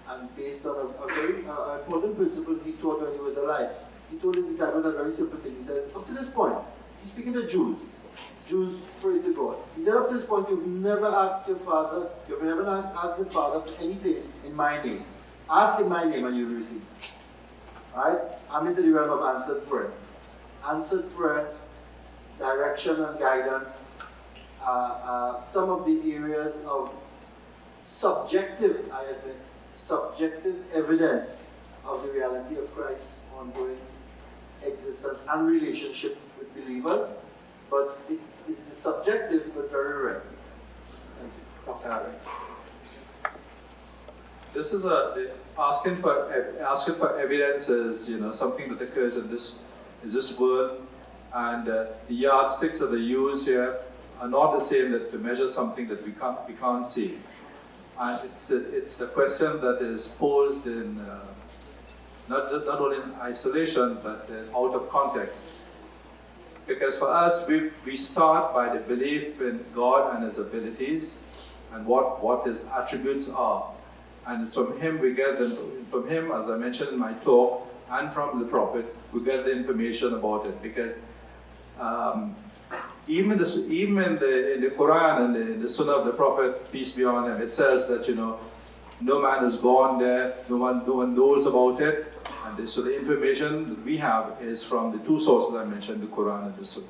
Speaker 6: and based on a very important principle he taught when he was alive. He told his disciples a very simple thing. He says, up to this point, he's speaking to Jews. Jews pray to God. He said, up to this point, you've never asked your Father, you've never asked the Father for anything in my name. Ask in my name and you'll receive. Right? I'm into the realm of answered prayer. Answered prayer, direction and guidance, some of the areas of subjective, I admit, subjective evidence of the reality of Christ's ongoing existence and relationship with believers, but it's subjective but very rare.
Speaker 1: Thank you. Dr. Harry.
Speaker 5: This is asking for evidence is something that occurs in this world, and the yardsticks that they use here are not the same that to measure something that we can't see. And it's a question that is posed in not only in isolation but out of context. Because for us, we start by the belief in God and His abilities and what His attributes are. And it's from Him we get from Him, as I mentioned in my talk, and from the Prophet, we get the information about it. Because even in the Quran and in the Sunnah of the Prophet, peace be on him, it says that no man has gone there, no one knows about it. And so the information that we have is from the two sources I mentioned, the Quran and the Sunnah.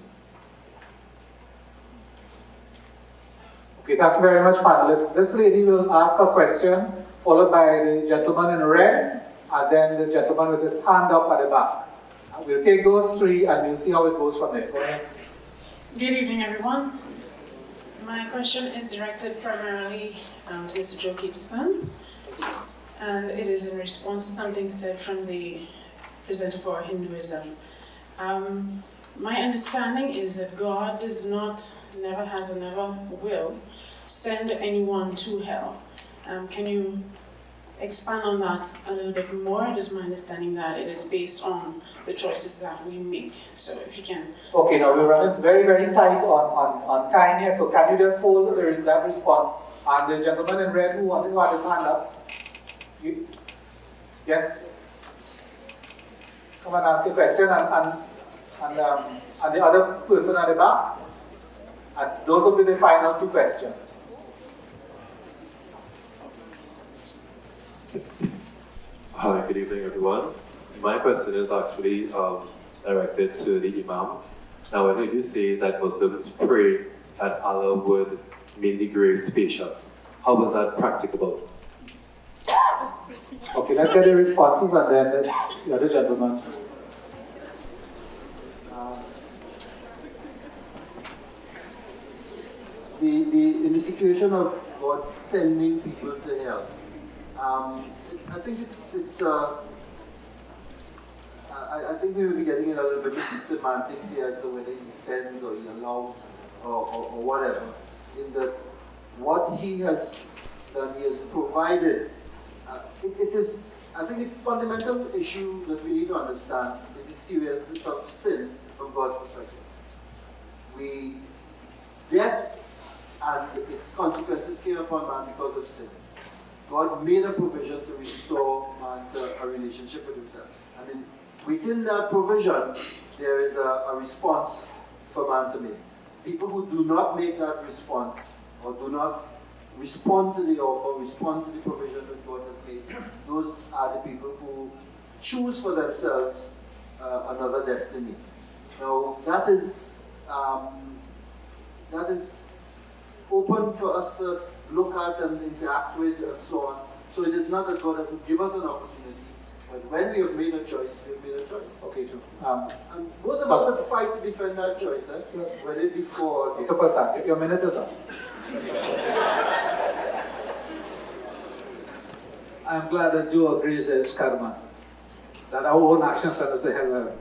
Speaker 1: Okay, thank you very much, panelists. This lady will ask a question, followed by the gentleman in red, and then the gentleman with his hand up at the back. We'll take those three and we'll see how it goes from there. Go ahead.
Speaker 12: Good evening, everyone. My question is directed primarily to Mr. Joe Peterson, and it is in response to something said from the presenter for Hinduism. My understanding is that God does not, never has and never will, send anyone to hell. Can you expand on that a little bit more? It is my understanding that it is based on the choices that we make. So if you can.
Speaker 1: Okay, now we're running very, very tight on time here, so can you just hold that response? And the gentleman in red who had his hand up. Yes? Come and ask your question, and the other person at the back. And those will be the final two questions.
Speaker 13: Hi, good evening, everyone. My question is actually directed to the Imam. Now, I heard you say that Muslims pray that Allah would make the grave spacious. How was that practicable?
Speaker 2: Okay, let's get the responses and then the other gentleman.
Speaker 6: In the situation of God sending people to hell, I think I think we will be getting in a little bit of the semantics here as to whether he sends or he allows or whatever. In that, what he has done, he has provided. It is, I think, the fundamental issue that we need to understand is the seriousness of sin from God's perspective. Death and its consequences came upon man because of sin. God made a provision to restore man to a relationship with himself. And within that provision, there is a response for man to make. People who do not make that response or do not respond to the offer, respond to the provision that God has made, those are the people who choose for themselves another destiny. Now, that is open for us to look at and interact with and so on. So it is not that God doesn't give us an opportunity, but when we have made a choice, we have made a choice.
Speaker 2: Okay, too.
Speaker 6: And most of us would fight to defend that choice, whether it be for or against.
Speaker 2: Your minute is up. I'm glad that you agrees there is karma, that our own actions send us to hell.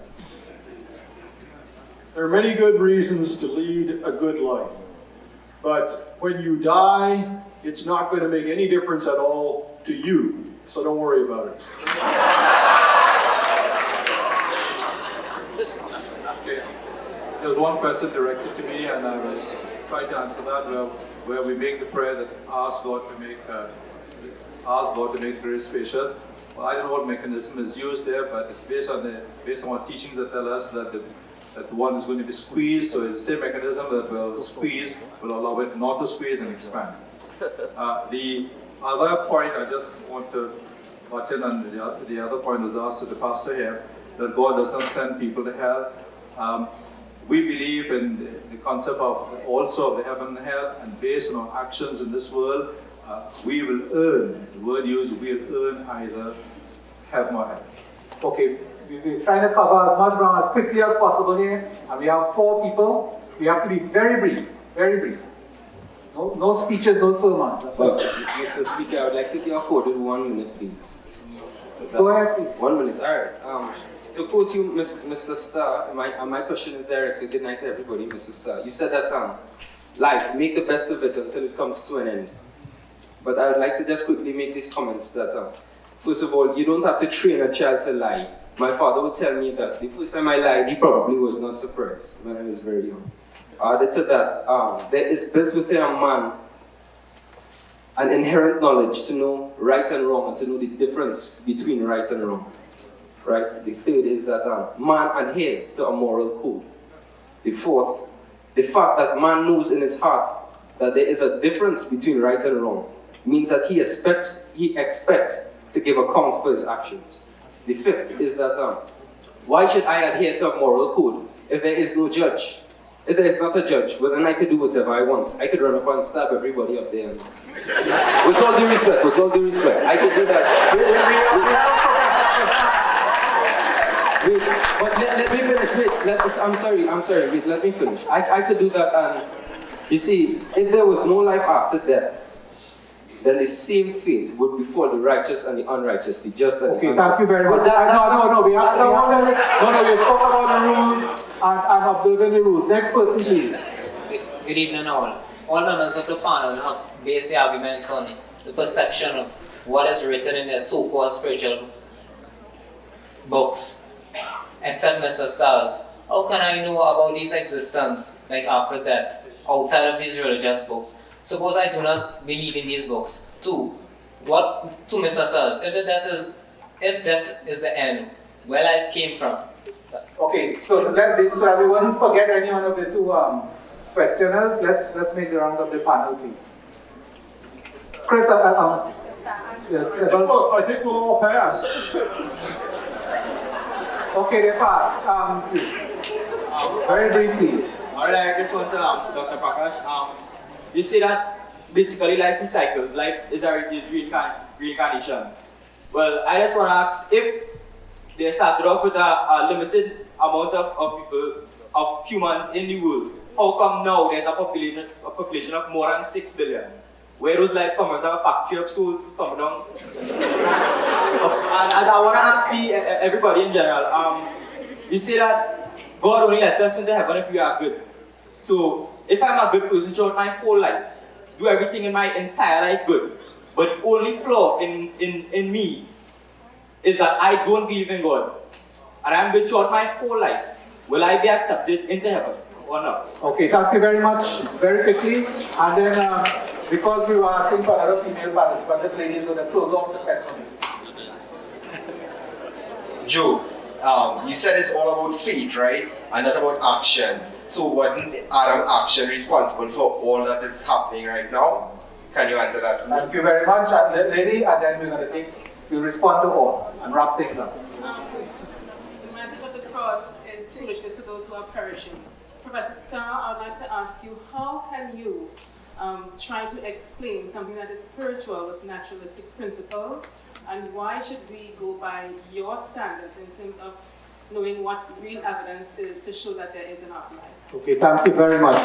Speaker 4: There are many good reasons to lead a good life. But when you die, it's not going to make any difference at all to you. So don't worry about it.
Speaker 5: Okay. There was one question directed to me, and I will try to answer that. Where we make the prayer that asks God to make grave spacious. Well, I don't know what mechanism is used there, but it's based on what teachings that tell us that one is going to be squeezed, so it's the same mechanism that will squeeze, will allow it not to squeeze and expand. The other point I just want to butt in, and the other point was asked to the pastor here, that God does not send people to hell. We believe in the concept of also of the heaven and hell, and based on our actions in this world, we will earn, the word used, we will earn either heaven or hell.
Speaker 2: Okay, we're trying to cover as much ground as quickly as possible here, and we have 4 people. We have to be very brief, very brief. No speeches, no sermons.
Speaker 14: Mr. Speaker, I would like to be afforded 1 minute, please.
Speaker 2: Go ahead, please.
Speaker 14: 1 minute, all right. To quote you, Mr. Starr, my question is directed, good night to everybody, Mr. Starr. You said that life, make the best of it until it comes to an end. But I would like to just quickly make these comments that, first of all, you don't have to train a child to lie. My father would tell me that the first time I lied, he probably was not surprised when I was very young. Added to that, there is built within a man an inherent knowledge to know right and wrong and to know the difference between right and wrong. Right? The third is that man adheres to a moral code. The fourth, the fact that man knows in his heart that there is a difference between right and wrong means that he expects to give account for his actions. The fifth is that why should I adhere to a moral code if there is no judge? If there is not a judge, well then I could do whatever I want. I could run up and stab everybody up there. With all due respect, I could do that. Wait, but let me finish. I'm sorry. Wait, let me finish. I could do that, and you see, if there was no life after death, then the same fate would befall the righteous and the unrighteous, the just and the unjust.
Speaker 2: Thank you very much. We have to talk about the rules and observing the rules. Next person, please.
Speaker 15: Good evening, all. All members of the panel have based the arguments on the perception of what is written in their so-called spiritual books. Except Mr. Stiles, how can I know about these existence, like after death, outside of these religious books? Suppose I do not believe in these books. To Mr. Stiles, if death is the end, where life came from?
Speaker 2: Okay, so that we won't forget any one of the 2 questioners. Let's make the round of the panel, please. Chris,
Speaker 4: I think we'll all pass.
Speaker 1: Okay, they passed. Please. Very brief, please.
Speaker 16: Alright, I just want to Dr. Prakash. You say that basically life recycles, life is reincarnation. Well, I just want to ask, if they started off with a limited amount of people, of humans in the world, how come now there's a population of more than 6 billion? Where those like coming to a factory of souls coming down? And I want to ask everybody in general, you say that God only lets us into heaven if we are good. So, if I'm a good person throughout my whole life, do everything in my entire life good, but the only flaw in me is that I don't believe in God, and I'm good throughout my whole life, will I be accepted into heaven or not?
Speaker 1: Okay, thank you very much. Very quickly, and then because we were asking for another female participant, this lady is going to close off the questions.
Speaker 17: Joe, you said it's all about faith, right? And not about actions. So wasn't Adam action responsible for all that is happening right now? Can you answer that for me?
Speaker 1: Thank you very much, and lady, and then we'll respond to all and wrap things up.
Speaker 18: The message of the cross is foolishness to those who are perishing. Professor Starr, I would like to ask you, how can you try to explain something that is spiritual with naturalistic principles, and why should we go by your standards in terms of knowing what real evidence is to show that there is an afterlife?
Speaker 1: Okay, thank you very much.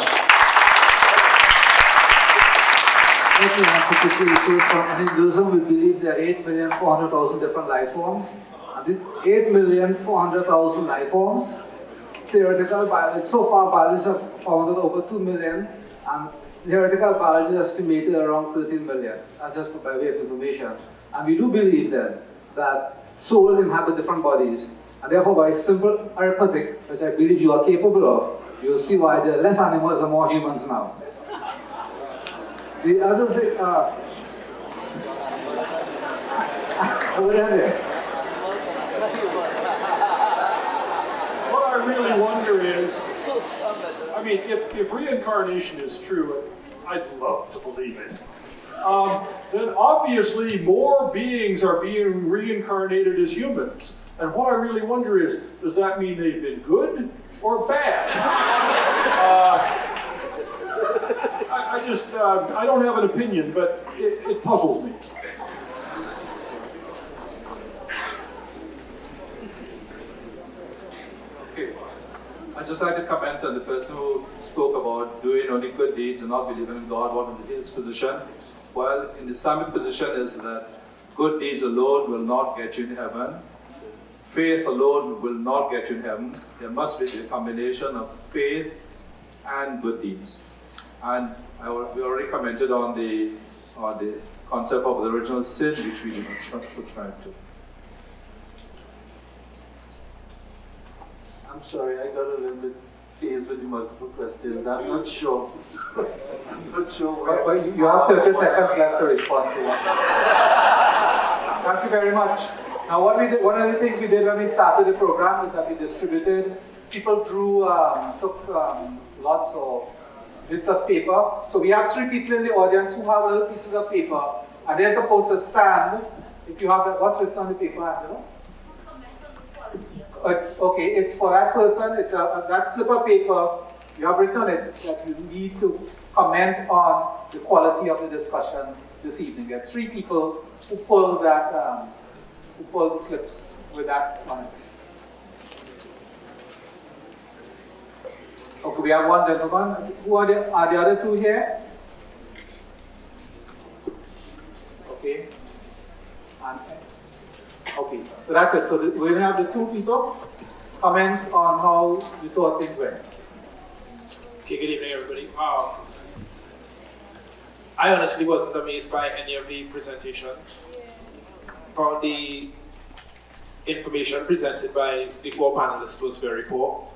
Speaker 1: Let me answer quickly. First, in Hinduism, we believe there are 8,400,000 different life forms. And these 8,400,000 life forms, theoretical biology, so far biologists have found that over 2 million, and theoretical biology is estimated around 13 million. That's just by way of information. And we do believe then that souls inhabit different bodies. And therefore, by simple arithmetic, which I believe you are capable of, you'll see why there are less animals and more humans now. The other thing, over there.
Speaker 4: What I really wonder is, I mean, if reincarnation is true, I'd love to believe it. Then obviously more beings are being reincarnated as humans. And what I really wonder is, does that mean they've been good or bad? I don't have an opinion, but it puzzles me.
Speaker 5: Okay. I'd just like to comment on the person who spoke about doing only good deeds and not believing in God. What would be his position? Well, in the Islamic position is that good deeds alone will not get you in heaven. Faith alone will not get you in heaven. There must be a combination of faith and good deeds. And we already commented on the concept of the original sin, which we do not subscribe to.
Speaker 6: I'm sorry, I got a little bit phased with the multiple questions. I'm not sure. I'm not sure where.
Speaker 1: Well, you have 30 seconds left to respond to one. Thank you very much. Now, one of the things we did when we started the program is that we distributed, people drew, took lots of bits of paper. So we have 3 people in the audience who have little pieces of paper, and they're supposed to stand. If you have what's written on the paper, Angela? It's okay. It's for that person. It's that slip of paper. You have written on it that you need to comment on the quality of the discussion this evening. There are 3 people who pulled that, who pulled slips with that on it. Okay, we have one gentleman. Who are the other 2 here? Okay. Okay, so that's it. So we're going to have the 2 people comments on how you thought things went.
Speaker 19: Okay, good evening, everybody. I honestly wasn't amazed by any of the presentations. Found the information presented by the 4 panelists was very poor.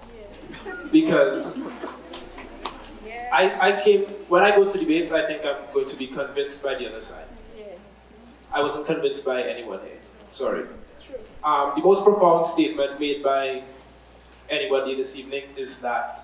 Speaker 19: Because I came, when I go to debates, I think I'm going to be convinced by the other side. I wasn't convinced by anyone here. Sorry. The most profound statement made by anybody this evening is that